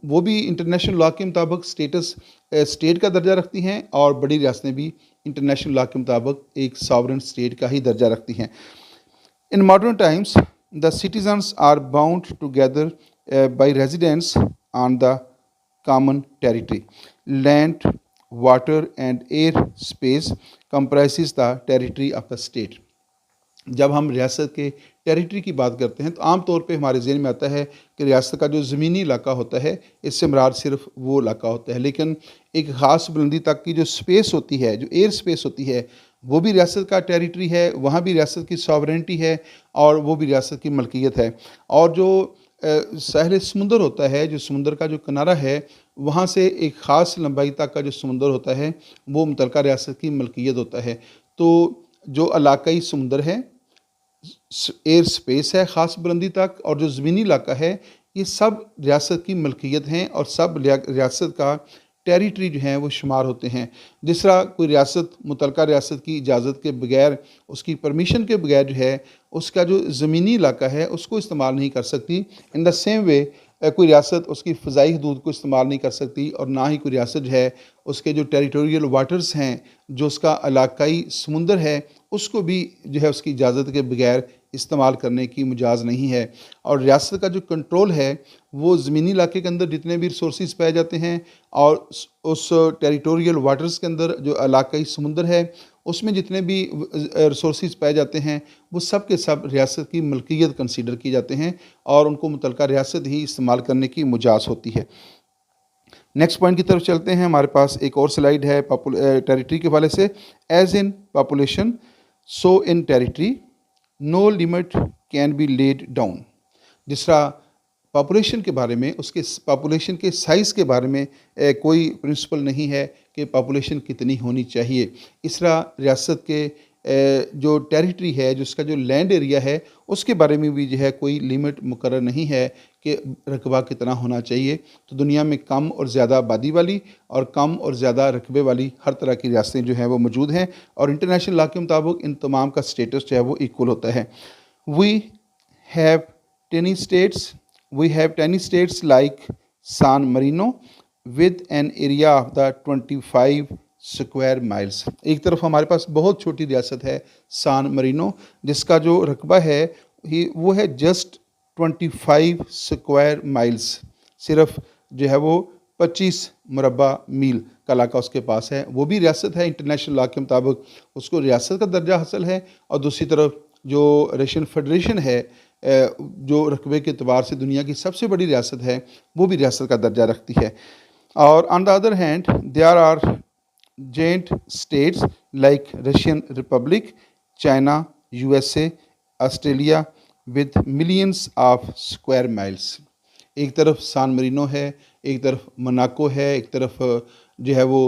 वो भी इंटरनेशनल लॉ के मुताबिक स्टेट का दर्जा रखती हैं और बड़ी रियासतें भी इंटरनेशनल लॉ के मुताबिक एक सॉवरेन स्टेट का ही दर्जा रखती हैं। In modern times, the citizens are bound together by residence on the common territory. Land, water, and air space comprises the territory of the state. जब हम रियासत के टेरिटरी की बात करते हैं तो आम तौर पे हमारे ज़हन में आता है कि रियासत का जो ज़मीनी इलाका होता है इससे मुराद सिर्फ वो इलाका होता है, लेकिन एक ख़ास बुलंदी तक की जो स्पेस होती है, जो एयर स्पेस होती है, वो भी रियासत का टेरिटरी है, वहाँ भी रियासत की सॉवरेनिटी है और वो भी रियासत की मलकियत है। और जो साहिल समुंदर होता है, जो समुंदर का जो किनारा है, वहाँ से एक ख़ास लंबाई तक का जो समुंदर होता है वो मुतलका रियासत की मलकियत होता है। तो जो इलाकाई समुंदर है, एयर स्पेस है ख़ास बुलंदी तक, और जो ज़मीनी इलाका है, ये सब रियासत की मलकियत हैं और सब रियासत का टेरिटरी जो हैं वो शुमार होते हैं। जिस तरह कोई रियासत मुतलका रियासत की इजाज़त के बगैर, उसकी परमिशन के बगैर जो है उसका जो ज़मीनी इलाका है उसको इस्तेमाल नहीं कर सकती, इन द सेम वे कोई रियासत उसकी फ़ज़ाई हदूद को इस्तेमाल नहीं कर सकती और ना ही कोई रियासत जो है उसके जो टेरिटोरियल वाटर्स हैं, जो उसका इलाकाई समुंदर है, उसको भी जो है उसकी इजाज़त के बगैर इस्तेमाल करने की मुजाज़ नहीं है। और रियासत का जो कंट्रोल है वो ज़मीनी इलाके के अंदर जितने भी रिसोर्सेज पाए जाते हैं और उस टेरिटोरियल वाटर्स के अंदर जो इलाकाई समुंदर है उसमें जितने भी रिसोर्सेज पाए जाते हैं वो सब के सब रियासत की मलकियत कंसीडर किए जाते हैं और उनको मुतलका रियासत ही इस्तेमाल करने की मुजाज़ होती है। नेक्स्ट पॉइंट की तरफ चलते हैं। हमारे पास एक और स्लाइड है टेरिटरी के हवाले से। As in population so in territory no limit can be laid down. जिस तरह पॉपुलेशन के बारे में, उसके पॉपुलेशन के साइज़ के बारे में कोई प्रिंसिपल नहीं है कि पॉपुलेशन कितनी होनी चाहिए। इस तरह रियासत के जो टेरिटरी है, जो उसका जो लैंड एरिया है, उसके बारे में भी जो है कोई लिमिट मुकर्रर नहीं है कि रकबा कितना होना चाहिए। तो दुनिया में कम और ज़्यादा आबादी वाली और कम और ज़्यादा रकबे वाली हर तरह की रियासतें जो हैं वो मौजूद हैं और इंटरनेशनल लॉ के मुताबिक इन तमाम का स्टेटस जो है वो इक्वल होता है। We have tiny states we have 10 states like San Marino with an area of the 25 square miles. एक तरफ हमारे पास बहुत छोटी रियासत है सान मरीनो, जिसका जो रकबा है वो है जस्ट 25 स्क्वायर माइल्स, सिर्फ जो है वो 25 मुरबा मील का इलाका उसके पास है। वो भी रियासत है, इंटरनेशनल लॉ के मुताबिक उसको रियासत का दर्जा हासिल है। और दूसरी तरफ जो रशियन फेडरेशन है जो रकबे के अतबार से दुनिया की सबसे बड़ी रियासत है, वो भी रियासत का दर्जा रखती है। और on the other hand there are giant states like Russian republic, China, USA, Australia with millions of square miles. एक तरफ सान मरीनो है, एक तरफ मोनाको है, एक तरफ जो है वो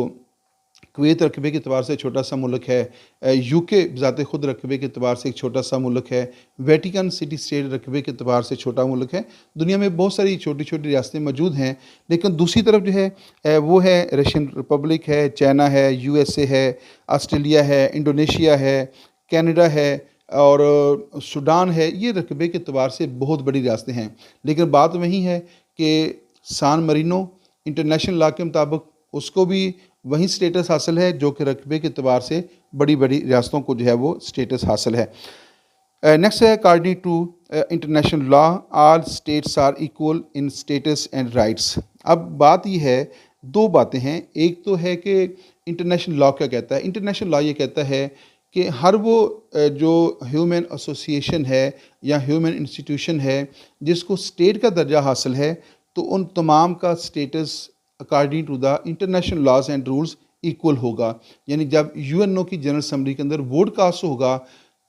कुवैत रकबे के अतबार से छोटा सा मुल्क है, यूके ज़ात खुद रकबे के अतबार से एक छोटा सा मुल्क है, वेटिकन सिटी स्टेट रकबे के अतबार से छोटा मुल्क है। दुनिया में बहुत सारी छोटी छोटी रियासतें मौजूद हैं, लेकिन दूसरी तरफ जो है वो है रशियन रिपब्लिक है, चाइना है, यूएसए है, ऑस्ट्रेलिया है, इंडोनेशिया है, कनाडा है और सूडान है। ये रकबे के अतबार से बहुत बड़ी रियासतें हैं, लेकिन बात वही है कि सान मरीनो इंटरनेशनल लॉ के मुताबिक उसको भी वही स्टेटस हासिल है जो कि रकबे के अतबार से बड़ी बड़ी रियासतों को जो है वो स्टेटस हासिल है। नेक्स्ट है according to international law all states are equal in status and rights. अब बात ये है, दो बातें हैं। एक तो है कि इंटरनेशनल लॉ क्या कहता है? इंटरनेशनल लॉ ये कहता है कि हर वो जो ह्यूमन एसोसिएशन है या ह्यूमन इंस्टीट्यूशन है जिसको स्टेट का दर्जा हासिल है, तो उन तमाम का status according to the international laws and rules equal होगा। यानी जब यूएनओ की जनरल असम्बली के अंदर वोट कास्ट होगा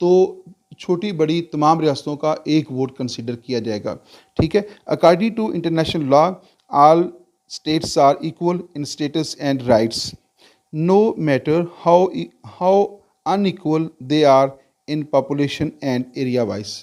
तो छोटी बड़ी तमाम रियासतों का एक वोट कंसिडर किया जाएगा। ठीक है, according to international law all states are equal in status and rights, no matter how unequal they are in population and area wise.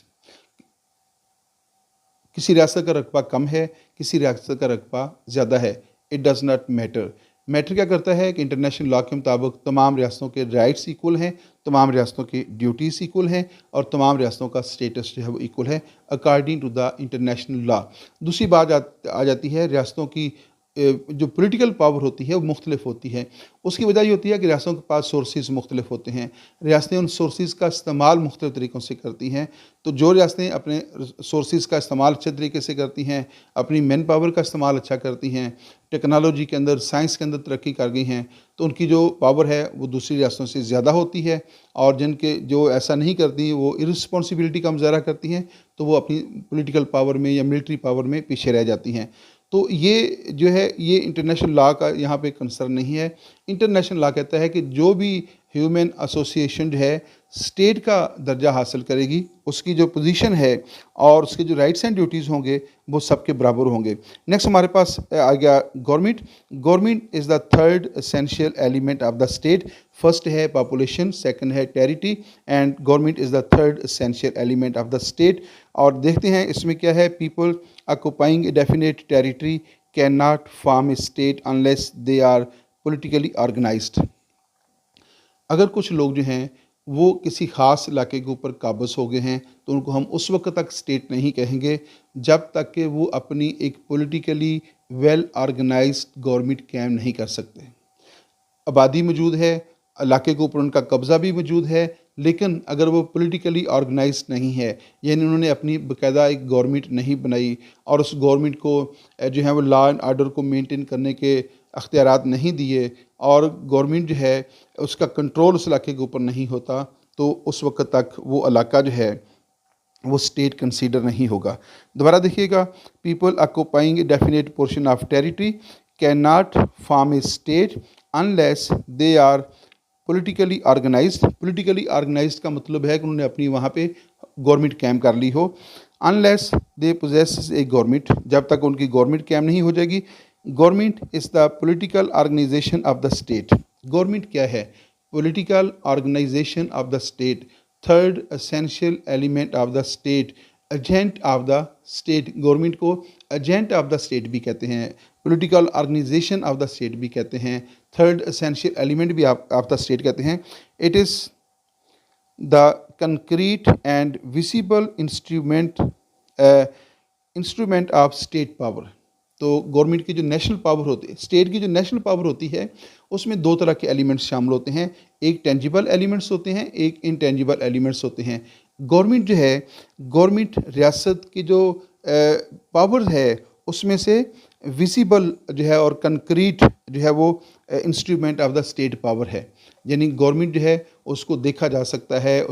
किसी रियासत का रकबा कम है, किसी रियासत का रकबा ज़्यादा है, it does not matter. Matter क्या करता है कि इंटरनेशनल लॉ के मुताबिक तमाम रियासतों के राइट्स इक्वल हैं, तमाम रियासतों की ड्यूटीज़ इक्वल हैं और तमाम रियासतों का स्टेटस जो है वो इक्वल है according to the international law. दूसरी बात आ जाती है रियासतों की जो पॉलिटिकल पावर होती है वो मुख्तलिफ होती है। उसकी वजह ये होती है कि रियासतों के पास सोर्सेज मुख्तलिफ होते हैं, रियासतें उन सोर्सेज का इस्तेमाल मुख्तलिफ तरीक़ों से करती हैं। तो जो रियासतें अपने सोर्सेज का इस्तेमाल अच्छे तरीके से करती हैं, अपनी मैन पावर का इस्तेमाल अच्छा करती हैं, टेक्नोलॉजी के अंदर, साइंस के अंदर तरक्की कर गई हैं, तो उनकी जो पावर है वो दूसरी रियासतों से ज़्यादा होती है। और जिनके जो ऐसा नहीं करती वो इररिस्पॉन्सिबिलिटी का मुजाहरा करती हैं, तो वो अपनी पॉलिटिकल पावर में या मिलिट्री पावर में पीछे रह जाती हैं। तो ये जो है ये इंटरनेशनल लॉ का यहाँ पे कंसर्न नहीं है। इंटरनेशनल लॉ कहता है कि जो भी ह्यूमन एसोसिएशन जो है स्टेट का दर्जा हासिल करेगी, उसकी जो पोजीशन है और उसके जो राइट्स एंड ड्यूटीज़ होंगे वो सबके बराबर होंगे। नेक्स्ट हमारे पास आ गया government. Government is the third essential element of the state. First है पॉपुलेशन, सेकंड है territory and government is the third essential element of the state. और देखते हैं इसमें क्या है, people occupying a definite territory can not form a state unless they are politically organized. अगर कुछ लोग जो हैं वो किसी ख़ास इलाके के ऊपर काबज़ हो गए हैं तो उनको हम उस वक्त तक स्टेट नहीं कहेंगे जब तक कि वो अपनी एक पॉलिटिकली वेल ऑर्गेनाइज्ड गवर्नमेंट कायम नहीं कर सकते। आबादी मौजूद है, इलाके के ऊपर उनका कब्ज़ा भी मौजूद है, लेकिन अगर वो पॉलिटिकली ऑर्गेनाइज्ड नहीं है, यानी उन्होंने अपनी बाकायदा एक गवर्नमेंट नहीं बनाई और उस गवर्नमेंट को जो है वो लॉ एंड आर्डर को मेंटेन करने के अख्तियारात नहीं दिए और गवर्नमेंट जो है उसका कंट्रोल उस इलाके के ऊपर नहीं होता, तो उस वक्त तक वो इलाका जो है वो स्टेट कंसीडर नहीं होगा। दोबारा देखिएगा, people occupying a definite portion of territory can not form a state unless they are politically organized. Politically organized का मतलब है कि उन्होंने अपनी वहाँ पे गवर्नमेंट कायम कर ली हो। Unless they possess a government, जब तक उनकी गवर्नमेंट कायम नहीं हो जाएगी। Government is the political organization of the state. Government क्या है? Political organization of the state, third essential element of the state, agent of the state. Government को एजेंट ऑफ द स्टेट भी कहते हैं, political organization of the state भी कहते हैं, third essential element भी ऑफ द स्टेट कहते हैं। It is the concrete and visible instrument of state power. तो गवर्नमेंट की जो नेशनल पावर होती है, स्टेट की जो नेशनल पावर होती है, उसमें दो तरह के एलिमेंट्स शामिल होते हैं। एक टेंजिबल एलिमेंट्स होते हैं, एक इनटेंजिबल एलिमेंट्स होते हैं। गवर्नमेंट जो है, गवर्नमेंट रियासत की जो पावर है उसमें से विजिबल जो है और कंक्रीट जो है वो instrument of the state power है। यानी गवर्नमेंट जो है उसको देखा जा सकता है,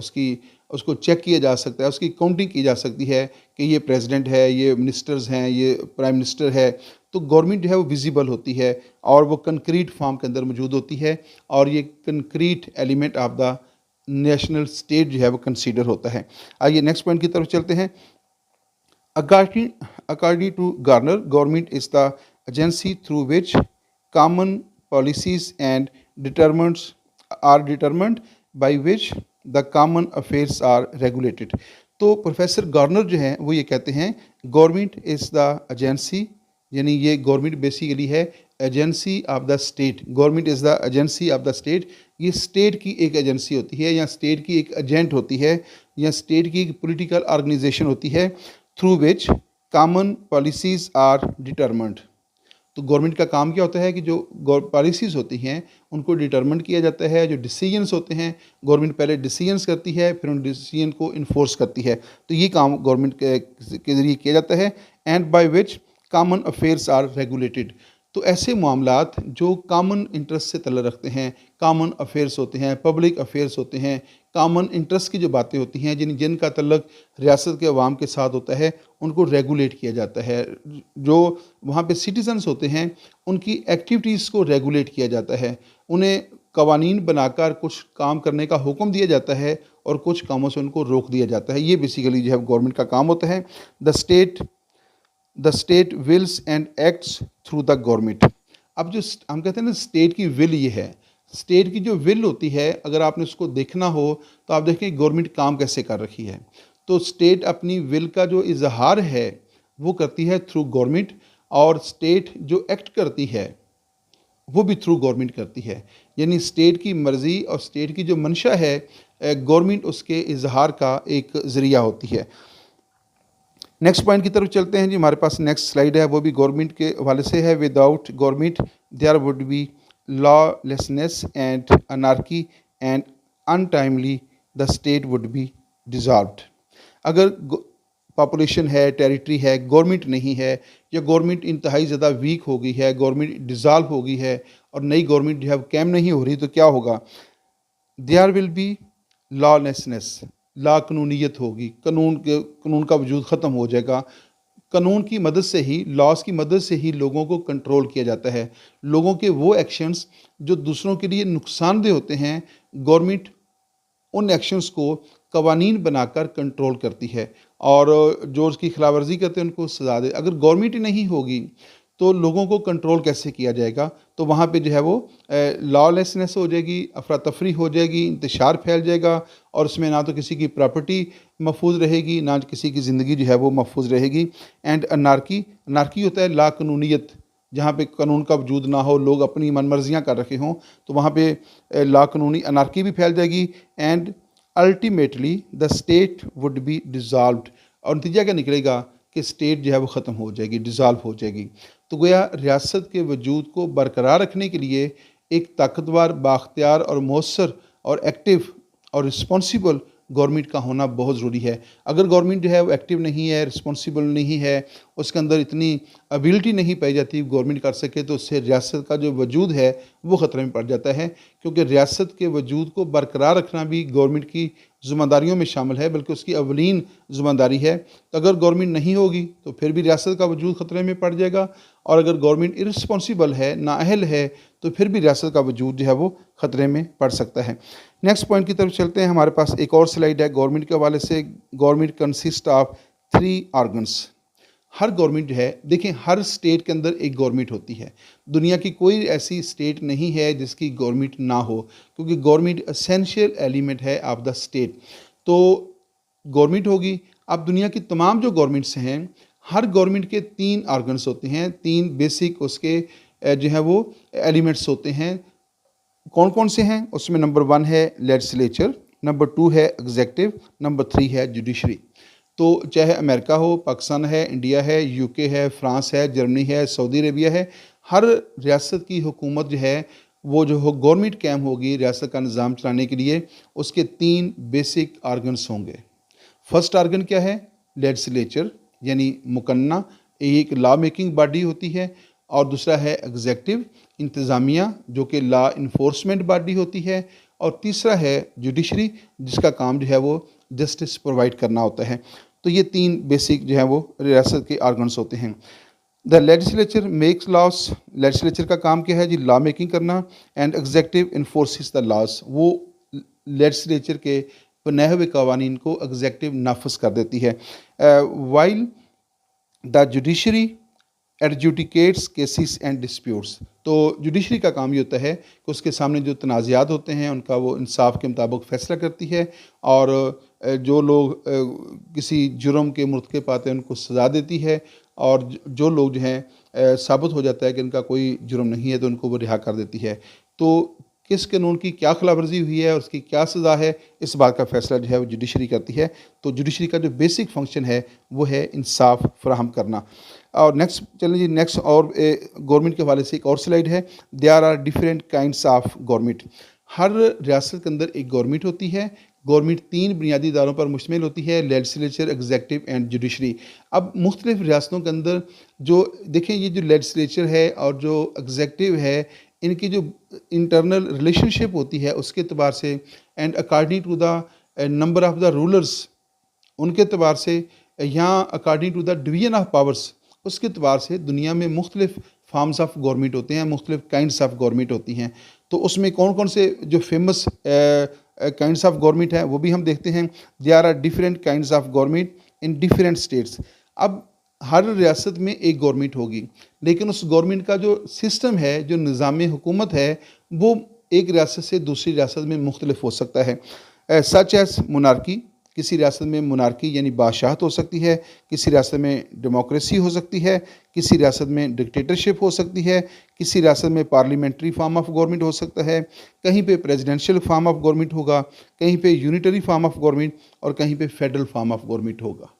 उसको चेक किया जा सकता है, उसकी काउंटिंग की जा सकती है कि ये प्रेसिडेंट है, ये मिनिस्टर्स हैं, ये प्राइम मिनिस्टर है। तो गवर्नमेंट जो है वो विजिबल होती है और वो कंक्रीट फॉर्म के अंदर मौजूद होती है और ये concrete element of the national state जो है वो कंसीडर होता है। आइए नेक्स्ट पॉइंट की तरफ चलते हैं। According to Garner, government is the agency through which common policies and determined by which the common affairs are regulated. तो प्रोफेसर गार्नर जो हैं वो ये कहते हैं गवर्नमेंट इज़ द एजेंसी, यानी ये गवर्नमेंट बेसिकली है agency of the state. Government is the agency of the state. ये स्टेट की एक एजेंसी होती है या स्टेट की एक एजेंट होती है या स्टेट की एक पॉलिटिकल ऑर्गेनाइजेशन होती है through which common policies are determined. तो गवर्नमेंट का काम क्या होता है कि जो पॉलिसीज़ होती हैं उनको डिटरमिन किया जाता है। जो डिसीजंस होते हैं, गवर्नमेंट पहले डिसीजंस करती है, फिर उन डिसीजन को इन्फोर्स करती है। तो ये काम गवर्नमेंट के ज़रिए किया जाता है। And by which common affairs are regulated. तो ऐसे मामलात जो कॉमन इंटरेस्ट से तल्लुक़ रखते हैं, कॉमन अफेयर्स होते हैं, पब्लिक अफेयर्स होते हैं, कॉमन इंटरेस्ट की जो बातें होती हैं, जिनका तल्लुक़ रियासत के अवाम के साथ होता है, उनको रेगुलेट किया जाता है। जो वहाँ पे सिटीज़न्स होते हैं, उनकी एक्टिविटीज़ को रेगुलेट किया जाता है। उन्हें कवानीन बनाकर कुछ काम करने का हुक्म दिया जाता है और कुछ कामों से उनको रोक दिया जाता है। ये बेसिकली जो है गवर्नमेंट का काम होता है। The state wills and acts through the government. अब जो हम कहते हैं ना स्टेट की विल, ये है स्टेट की जो विल होती है, अगर आपने उसको देखना हो तो आप देखें गवर्नमेंट काम कैसे कर रखी है। तो स्टेट अपनी विल का जो इजहार है वो करती है थ्रू गवर्नमेंट, और स्टेट जो एक्ट करती है वो भी थ्रू गवर्नमेंट करती है। यानी स्टेट की मर्ज़ी और स्टेट की जो मंशा है, गवर्नमेंट उसके इजहार का एक ज़रिया होती है। नेक्स्ट पॉइंट की तरफ चलते हैं जी। हमारे पास नेक्स्ट स्लाइड है, वो भी गवर्नमेंट के हवाले से है। Without government there would be lawlessness and anarchy and untimely the state would be dissolved. अगर पॉपुलेशन है, टेरिटरी है, गवर्नमेंट नहीं है, या गवर्नमेंट इंतहाई ज़्यादा वीक हो गई है, गवर्नमेंट डिसॉल्व हो गई है और नई गवर्नमेंट जो है कैम नहीं हो रही, तो क्या होगा? देयर विल बी लॉलेसनेस, लाकानूनीयत होगी, कानून का वजूद ख़त्म हो जाएगा। कानून की मदद से ही, लॉस की मदद से ही लोगों को कंट्रोल किया जाता है। लोगों के वो एक्शंस जो दूसरों के लिए नुकसानदेह होते हैं, गवर्नमेंट उन एक्शंस को कवानीन बनाकर कंट्रोल करती है, और जो उसकी खिलाफवर्जी करते हैं उनको सज़ा दे। अगर गवर्नमेंट ही नहीं होगी तो लोगों को कंट्रोल कैसे किया जाएगा? तो वहाँ पे जो है वो लॉलेसनेस हो जाएगी, अफरा तफरी हो जाएगी, इंतशार फैल जाएगा, और उसमें ना तो किसी की प्रॉपर्टी महफूज रहेगी, ना किसी की ज़िंदगी जो है वो महफूज रहेगी। एंड अनार्की होता है लाकानूनीयत, जहाँ पे कानून का वजूद ना हो, लोग अपनी मनमर्जियाँ कर रखे हों, तो वहाँ पे लाकानूनी अनार्की भी फैल जाएगी। And ultimately the state would be dissolved, और नतीजा क्या निकलेगा कि स्टेट जो है वो ख़त्म हो जाएगी, डिज़ॉल्व हो जाएगी। तो गोया रियासत के वजूद को बरकरार रखने के लिए एक ताकतवर, बाख्तियार और मौसर और एक्टिव और रिस्पॉन्सिबल गवर्नमेंट का होना बहुत ज़रूरी है। अगर गवर्नमेंट जो है वो एक्टिव नहीं है, रिस्पॉन्सिबल नहीं है, उसके अंदर इतनी एबिलिटी नहीं पाई जाती गवर्नमेंट कर सके, तो उससे रियासत का जो वजूद है वो ख़तरे में पड़ जाता है। क्योंकि रियासत के वजूद को बरकरार रखना भी गवर्नमेंट की ज़िम्मेदारियों में शामिल है, बल्कि उसकी अवलीन ज़िम्मेदारी है। तो अगर गवर्नमेंट नहीं होगी तो फिर भी रियासत का वजूद ख़तरे में पड़ जाएगा, और अगर गवर्नमेंट इररिस्पॉन्सिबल है, नाअहल है, तो फिर भी रियासत का वजूद जो है वो ख़तरे में पड़ सकता है। नेक्स्ट पॉइंट की तरफ चलते हैं। हमारे पास एक और स्लाइड है गवर्नमेंट के हवाले से। Government consist of 3 organs. Her government जो है, देखें हर स्टेट के अंदर एक गवर्नमेंट होती है। दुनिया की कोई ऐसी स्टेट नहीं है जिसकी गवर्नमेंट ना हो, क्योंकि गवर्नमेंट एसेंशियल एलिमेंट है ऑफ द स्टेट। तो गवर्नमेंट होगी। अब दुनिया की तमाम जो गवर्नमेंट्स हैं, हर गवर्नमेंट के 3 ऑर्गन्स होते हैं, 3 बेसिक उसके जो है वो एलिमेंट्स होते हैं। कौन कौन से हैं? उसमें नंबर 1 है लेजिस्लेचर, नंबर 2 है एग्जेक्टिव, नंबर 3 है जुडिशरी। तो चाहे अमेरिका हो, पाकिस्तान है, इंडिया है, यूके है, फ्रांस है, जर्मनी है, सऊदी अरेबिया है, हर रियासत की हुकूमत जो है वो जो हो गवर्नमेंट कैम होगी रियासत का निज़ाम चलाने के लिए, उसके 3 बेसिक आर्गन्स होंगे। फर्स्ट आर्गन क्या है? लेजिस्लेचर, यानी मुकन्ना, एक लॉ मेकिंग बॉडी होती है। और दूसरा है एग्जेक्टिव, इंतज़ामिया, जो कि लॉ इन्फोर्समेंट बॉडी होती है। और तीसरा है जुडिशरी, जिसका काम जो है वो जस्टिस प्रोवाइड करना होता है। तो ये 3 बेसिक जो है वो रियासत के ऑर्गन्स होते हैं। The legislature makes loss, legislature का काम क्या है जी? लॉ मेकिंग करना। एंड एग्जेक्टिव इन्फोर्सेस द लॉस, वो लेजिस्लेचर के बनाए हुए कवानीन को एग्जेक्टिव नाफिज कर देती है। While the judiciary adjudicates cases and disputes. तो जुडिशरी का काम ये होता है कि उसके सामने जो तनाज़ात होते हैं उनका वो इंसाफ के मुताबिक फ़ैसला करती है, और जो लोग किसी जुर्म के मुर्तकब पाते हैं उनको सज़ा देती है, और जो लोग जो हैं साबित हो जाता है कि इनका कोई जुर्म नहीं है तो उनको वो रिहा कर देती है। तो किस कानून की क्या खिलाफवर्जी हुई है और उसकी क्या सज़ा है, इस बात का फ़ैसला जो है वो जुडिशरी करती है। तो जुडिशरी का जो बेसिक फंक्शन है वो है इंसाफ फराहम करना। और नेक्स्ट चलें जी, नेक्स्ट और गवर्नमेंट के हवाले से एक और स्लाइड है। There are different kinds of government. हर रियासत के अंदर एक गवर्नमेंट होती है गवर्नमेंट 3 बुनियादी इदारों पर मुश्तमिल होती है, लेजिस्लेचर, एग्जीक्यूटिव एंड जुडिशरी। अब मुख्तलिफ रियासतों के अंदर जो देखें, ये जो लेजिस्लेचर है और जो एग्जीक्यूटिव है, इनकी जो इंटरनल रिलेशनशिप होती है उसके अतबार से and according to the number of the rulers, उनके अतबार से, यहाँ according to the division of powers, उसके अतबार से दुनिया में मुख्तलिफ फार्म्स ऑफ गवर्नमेंट होते हैं, मुख्तलिफ काइंड्स ऑफ गवर्नमेंट होती हैं। तो उसमें कौन कौन से जो फेमस काइंड्स ऑफ गवर्नमेंट हैं वो भी हम देखते हैं। There are different kinds of government in different states. अब हर रियासत में एक गवर्नमेंट होगी, लेकिन उस गवर्नमेंट का जो सिस्टम है, जो निज़ाम हुकूमत है, वो एक रियासत से दूसरी रियासत में मुख्तलिफ हो सकता है। सच एज मोनार्की, किसी रियासत में मोनार्की यानी बादशाहत हो सकती है, किसी रियासत में डेमोक्रेसी हो सकती है, किसी रियासत में डिक्टेटरशिप हो सकती है, किसी रियासत में पार्लियामेंट्री फॉर्म ऑफ गवर्नमेंट हो सकता है, कहीं पे प्रेसिडेंशियल फॉर्म ऑफ गवर्नमेंट होगा, कहीं पे यूनिटरी फॉर्म ऑफ गवर्नमेंट और कहीं पे फेडरल फॉर्म ऑफ गवर्नमेंट होगा।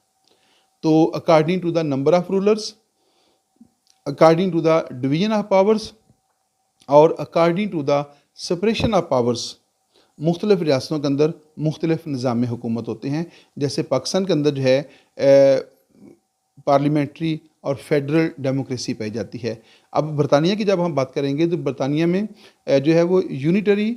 तो according to the number of rulers, according to the division of powers और according to the separation of powers, मुख्तलिफ रियासतों के अंदर मुख्तलिफ निज़ाम हुकूमत होते हैं। जैसे पाकिस्तान के अंदर जो है पार्लियामेंट्री और फेडरल डेमोक्रेसी पाई जाती है। अब बरतानिया की जब हम बात करेंगे तो बरतानिया में जो है वो यूनिटरी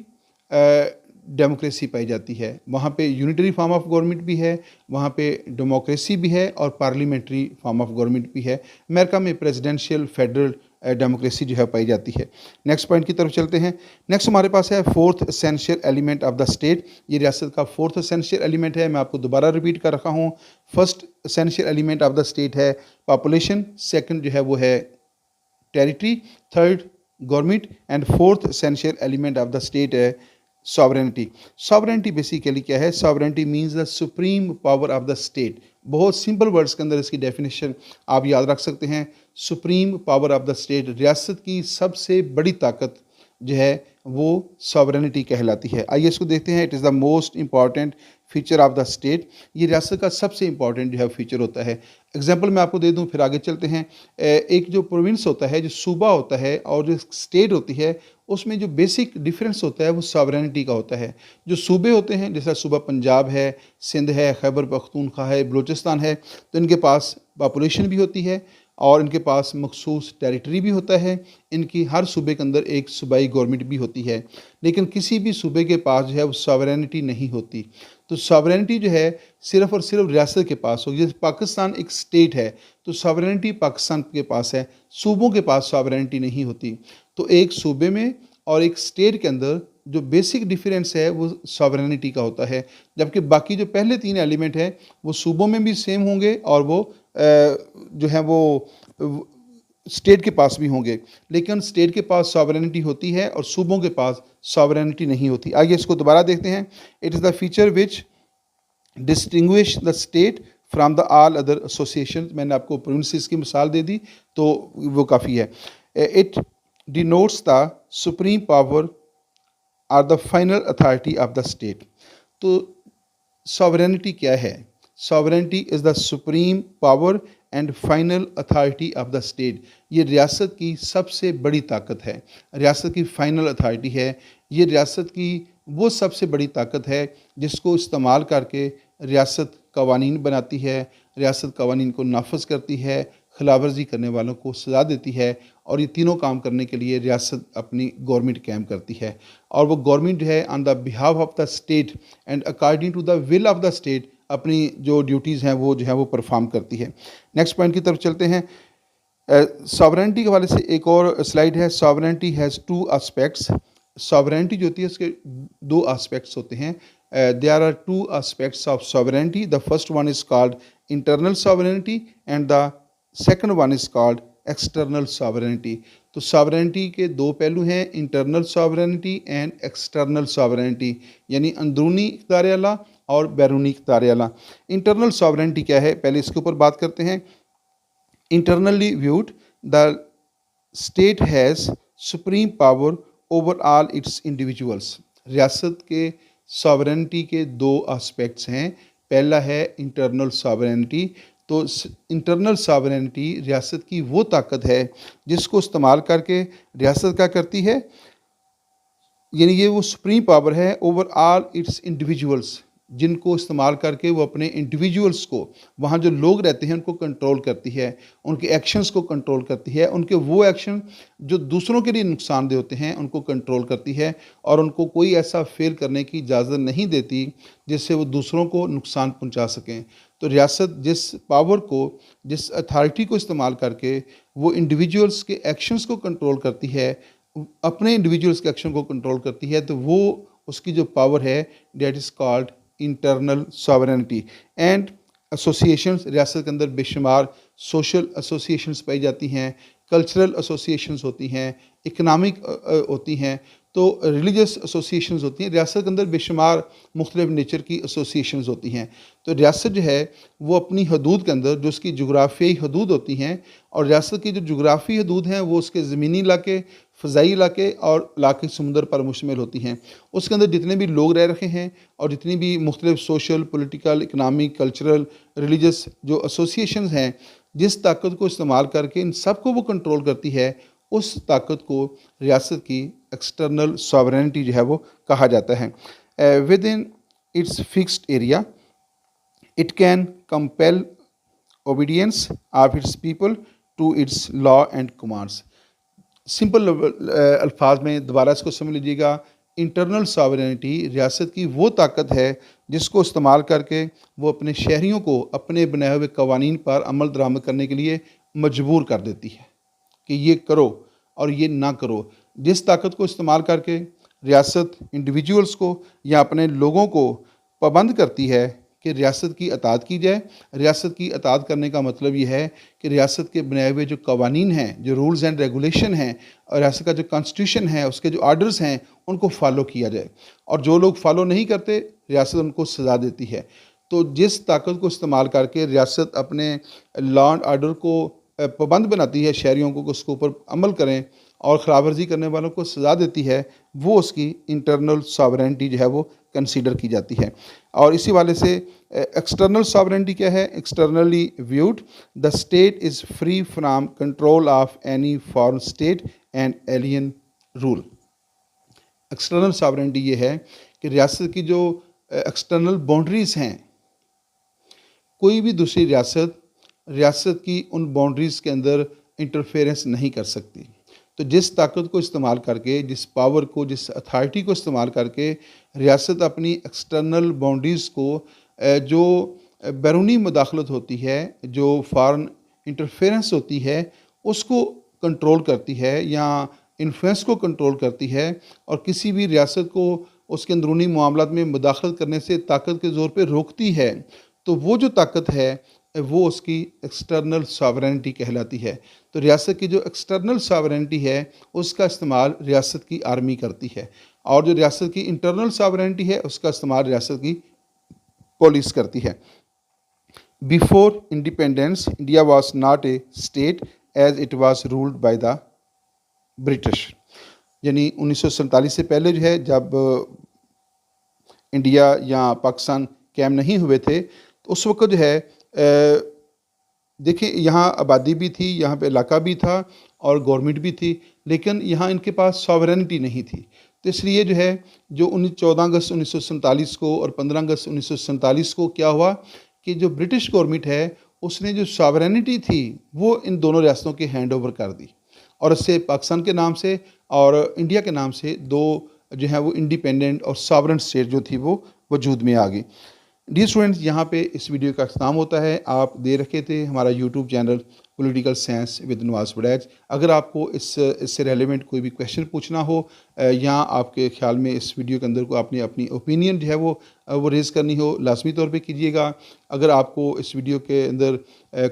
डेमोक्रेसी पाई जाती है। वहाँ पे यूनिटरी फॉर्म ऑफ गवर्नमेंट भी है, वहाँ पे डेमोक्रेसी भी है और पार्लियामेंट्री फॉर्म ऑफ गवर्नमेंट भी है। अमेरिका में प्रेसिडेंशियल फेडरल डेमोक्रेसी जो है पाई जाती है। नेक्स्ट पॉइंट की तरफ चलते हैं। नेक्स्ट हमारे पास है fourth essential element of the state. ये रियासत का फोर्थ एसेंशियल एलिमेंट है। मैं आपको दोबारा रिपीट कर रखा हूँ। First essential element of the state है पॉपुलेशन, सेकंड जो है वो है territory, third government and fourth essential element of the state है सॉवरेनिटी। सॉवरेनिटी बेसिकली क्या है? Sovereignty means the supreme power of the state. बहुत सिंपल वर्ड्स के अंदर इसकी डेफिनेशन आप याद रख सकते हैं। Supreme power of the state, रियासत की सबसे बड़ी ताकत जो है वो सॉवरेनिटी कहलाती है। आइए इसको देखते हैं। It is the most important feature of the state. ये रियासत का सबसे इंपॉर्टेंट जो है फीचर होता है। एग्जाम्पल मैं आपको दे दूं, फिर आगे चलते हैं। एक जो प्रोविंस होता है, जो सूबा होता है, और जो स्टेट होती है, उसमें जो बेसिक डिफरेंस होता है वो सॉवरेनिटी का होता है। जो सूबे होते हैं, जैसा सूबा पंजाब है, सिंध है, खैबर पख्तूनख्वा है, बलूचिस्तान है, तो इनके पास पॉपुलेशन भी होती है और इनके पास मखसूस टेरिटरी भी होता है। इनकी हर सूबे के अंदर एक सूबाई गवर्नमेंट भी होती है, लेकिन किसी भी सूबे के पास जो है वो सॉवरेनिटी नहीं होती। तो सॉवरेनिटी जो है सिर्फ़ और सिर्फ रियासत के पास होगी। जैसे पाकिस्तान एक स्टेट है तो सॉवरेनिटी पाकिस्तान के पास है, सूबों के पास सॉवरेनिटी नहीं होती। तो एक सूबे में और एक स्टेट के अंदर जो बेसिक डिफरेंस है वो सॉवरेनिटी का होता है, जबकि बाकी जो पहले 3 एलिमेंट हैं वो सूबों में भी सेम होंगे और वो जो है वो स्टेट के पास भी होंगे। लेकिन स्टेट के पास सॉवरेनिटी होती है और सूबों के पास सॉवरेनिटी नहीं होती। आइए इसको दोबारा देखते हैं। It is the feature which distinguish the state from the all other association. मैंने आपको प्रोविंसेस की मिसाल दे दी तो वो काफ़ी है। It denotes the supreme power or the final authority of the state. तो सॉवरेनिटी क्या है? Sovereignty is the supreme power and final authority of the state. ये रियासत की सबसे बड़ी ताकत है, रियासत की फाइनल अथॉरिटी है। ये रियासत की वो सबसे बड़ी ताकत है जिसको इस्तेमाल करके रियासत कवानीन बनाती है, रियासत कवानीन को नाफज करती है, खिलाफवर्जी करने वालों को सज़ा देती है, और ये तीनों काम करने के लिए रियासत अपनी गवर्नमेंट कायम करती है। और वो गवर्नमेंट जो है on the behalf of the state and according to the will of the state अपनी जो ड्यूटीज़ हैं वो जो है वो परफॉर्म करती है। नेक्स्ट पॉइंट की तरफ चलते हैं। सॉवरेनिटी के हवाले से एक और स्लाइड है। Sovereignty has 2 aspects. सॉवरेनिटी जो होती है उसके 2 एस्पेक्ट्स होते हैं। There are 2 aspects of sovereignty. The first one is called internal sovereignty and the second one is called external sovereignty. तो सॉवरेनिटी के 2 पहलू हैं, internal sovereignty and external sovereignty, यानी अंदरूनी इख्तियार आला और बैरूनी इख्तियार आला। इंटरनल सॉवरेनिटी क्या है, पहले इसके ऊपर बात करते हैं। Internally viewed the state has supreme power over all it's individuals. रियासत के सॉवरेनिटी के 2 एस्पेक्ट्स हैं। पहला है इंटरनल सॉवरेनिटी। तो इंटरनल सॉवरेनिटी रियासत की वो ताकत है जिसको इस्तेमाल करके रियासत क्या करती है, यानी ये वो सुप्रीम पावर है ओवर ऑल इट्स इंडिविजुअल्स, जिनको इस्तेमाल करके वो अपने इंडिविजुअल्स को, वहाँ जो लोग रहते हैं उनको कंट्रोल करती है, उनके एक्शंस को कंट्रोल करती है, उनके वो एक्शन जो दूसरों के लिए नुकसानदेह होते हैं उनको कंट्रोल करती है और उनको कोई ऐसा फेल करने की इजाज़त नहीं देती जिससे वो दूसरों को नुकसान पहुंचा सकें। तो रियासत जिस पावर को, जिस अथॉरिटी को इस्तेमाल करके वो इंडिविजुअल्स के एक्शंस को कंट्रोल करती है, अपने इंडिविजुअल्स के एक्शन को कंट्रोल करती है, तो वो उसकी जो पावर है that is called internal sovereignty. And associations, रियासत के अंदर बेशुमार सोशल एसोसिएशंस पाई जाती हैं, कल्चरल एसोसिएशंस होती हैं, इकनॉमिक होती हैं, तो रिलीजियस एसोसिएशंस होती हैं। रियासत के अंदर बेशुमार मुख्तलिफ नेचर की एसोसिएशंस होती हैं। तो रियासत जो है वो अपनी हदूद के अंदर, जो उसकी जोग्राफियाई हदूद होती हैं, और रियासत की जो जोग्राफी हदूद हैं वो उसके ज़मीनी इलाके, फ़ज़ाई इलाके और इलाके समुंदर पर मुश्तमिल होती हैं। उसके अंदर जितने भी लोग रह रहे हैं और जितनी भी मुख्तलिफ social, political, economic, cultural, religious जो एसोसिएशंस हैं, जिस ताकत को इस्तेमाल करके इन सब को वो कंट्रोल करती है, उस ताकत को रियासत की एक्सटर्नल सॉवरेनिटी जो है वो कहा जाता है। Within its fixed area it can compel obedience of its people to its law and commands. Simple अल्फाज में दोबारा इसको समझ लीजिएगा। इंटरनल सॉवरेनिटी रियासत की वो ताकत है जिसको इस्तेमाल करके वो अपने शहरियों को अपने बनाए हुए कवानीन पर अमल दरामद करने के लिए मजबूर कर देती है कि ये करो और ये ना करो। जिस ताकत को इस्तेमाल करके रियासत इंडिविजुअल्स को या अपने लोगों को पाबंद करती है कि रियासत की अताअत की जाए। रियासत की अताअत करने का मतलब ये है कि रियासत के बनाए हुए जो कवानीन हैं, जो रूल्स एंड रेगुलेशन हैं, और रियासत का जो कॉन्स्टिट्यूशन है, उसके जो आर्डर्स हैं, उनको फॉलो किया जाए। और जो लोग फॉलो नहीं करते, रियासत उनको सज़ा देती है। तो जिस ताकत को इस्तेमाल करके रियासत अपने लॉ एंड आर्डर को पाबंद बनाती है शहरियों को कि उसके ऊपर अमल करें और ख़िलाफ़वर्जी करने वालों को सज़ा देती है, वो उसकी इंटरनल सॉवरेनिटी जो है वो कंसीडर की जाती है। और इसी वाले से एक्सटर्नल सॉवरेनिटी क्या है? Externally viewed the state is free from control of any foreign state and alien rule. External sovereignty ये है कि रियासत की जो एक्सटर्नल बाउंड्रीज़ हैं, कोई भी दूसरी रियासत की उन बाउंड्रीज़ के अंदर इंटरफेरेंस नहीं कर सकती। तो जिस ताकत को इस्तेमाल करके, जिस पावर को, जिस अथॉरिटी को इस्तेमाल करके रियासत अपनी एक्सटर्नल बाउंड्रीज़ को जो बैरूनी मुदाखलत होती है, जो फॉरेन इंटरफेरेंस होती है, उसको कंट्रोल करती है या इन्फ्लुएंस को कंट्रोल करती है, और किसी भी रियासत को उसके अंदरूनी मामलात में मुदाखलत करने से ताकत के ज़ोर पे रोकती है, तो वो जो ताकत है वो उसकी एक्सटर्नल सॉवरेनिटी कहलाती है। तो रियासत की जो एक्सटर्नल सॉवरेनिटी है उसका इस्तेमाल रियासत की आर्मी करती है, और जो रियासत की इंटरनल सॉवरेनिटी है उसका इस्तेमाल रियासत की पुलिस करती है। Before independence India was not a state as it was ruled by the British. यानी 1947 से पहले जो है, जब इंडिया या पाकिस्तान कायम नहीं हुए थे, तो उस वक्त जो है देखिए यहाँ आबादी भी थी, यहाँ पे इलाका भी था और गवर्नमेंट भी थी, लेकिन यहाँ इनके पास सॉवरेनिटी नहीं थी। तो इसलिए जो है, जो 14 अगस्त 1947 को और 15 अगस्त 1947 को क्या हुआ कि जो ब्रिटिश गवर्नमेंट है उसने जो सॉवरेनिटी थी वो इन दोनों रियासतों के हैंड ओवर कर दी, और इससे पाकिस्तान के नाम से और इंडिया के नाम से दो जो है वो इंडिपेंडेंट और सॉवरेन स्टेट जो थी वो वजूद में आ गई। डियर स्टूडेंट्स, यहाँ पे इस वीडियो का इख्तिताम होता है। आप दे रखे थे हमारा YouTube channel political science with Nawaz Waraich. अगर आपको इससे रेलेवेंट कोई भी क्वेश्चन पूछना हो या आपके ख्याल में इस वीडियो के अंदर को आपने अपनी ओपिनियन जो है वो रेज़ करनी हो, लाजमी तौर पे कीजिएगा। अगर आपको इस वीडियो के अंदर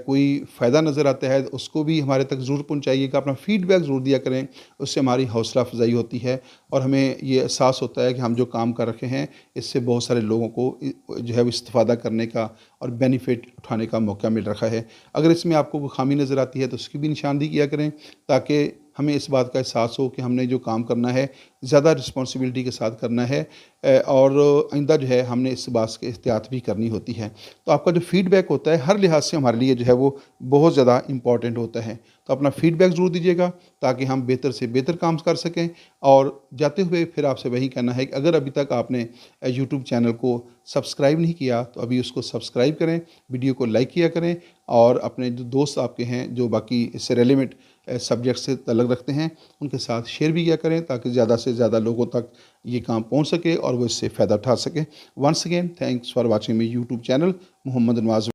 कोई फ़ायदा नज़र आता है तो उसको भी हमारे तक ज़रूर पहुँचाइएगा, अपना फ़ीडबैक ज़रूर दिया करें। उससे हमारी हौसला अफजाई होती है और हमें ये एहसास होता है कि हम जो काम कर रखे हैं इससे बहुत सारे लोगों को जो है वो इस्तिफ़ादा करने का और बेनिफिट उठाने का मौका मिल रखा है। अगर इसमें आपको कोई खामी नज़र आती है तो उसकी भी निशानदेही किया करें, ताकि हमें इस बात का एहसास हो कि हमने जो काम करना है ज़्यादा रिस्पॉन्सिबिलिटी के साथ करना है, और आइंदा जो है हमने इस बात की एहतियात भी करनी होती है। तो आपका जो फ़ीडबैक होता है हर लिहाज से हमारे लिए जो है वो बहुत ज़्यादा इम्पॉर्टेंट होता है। तो अपना फ़ीडबैक ज़रूर दीजिएगा ताकि हम बेहतर से बेहतर काम कर सकें। और जाते हुए फिर आपसे वही कहना है कि अगर अभी तक आपने यूट्यूब चैनल को सब्सक्राइब नहीं किया तो अभी उसको सब्सक्राइब करें, वीडियो को लाइक किया करें, और अपने जो दोस्त आपके हैं जो बाकी इससे रेलेवेंट सब्जेक्ट से तल्लुक़ रखते हैं उनके साथ शेयर भी किया करें ताकि ज़्यादा से ज़्यादा लोगों तक ये काम पहुँच सके और वो इससे फ़ायदा उठा सकें। Once again thanks for watching my YouTube channel Mohammad Nawaz.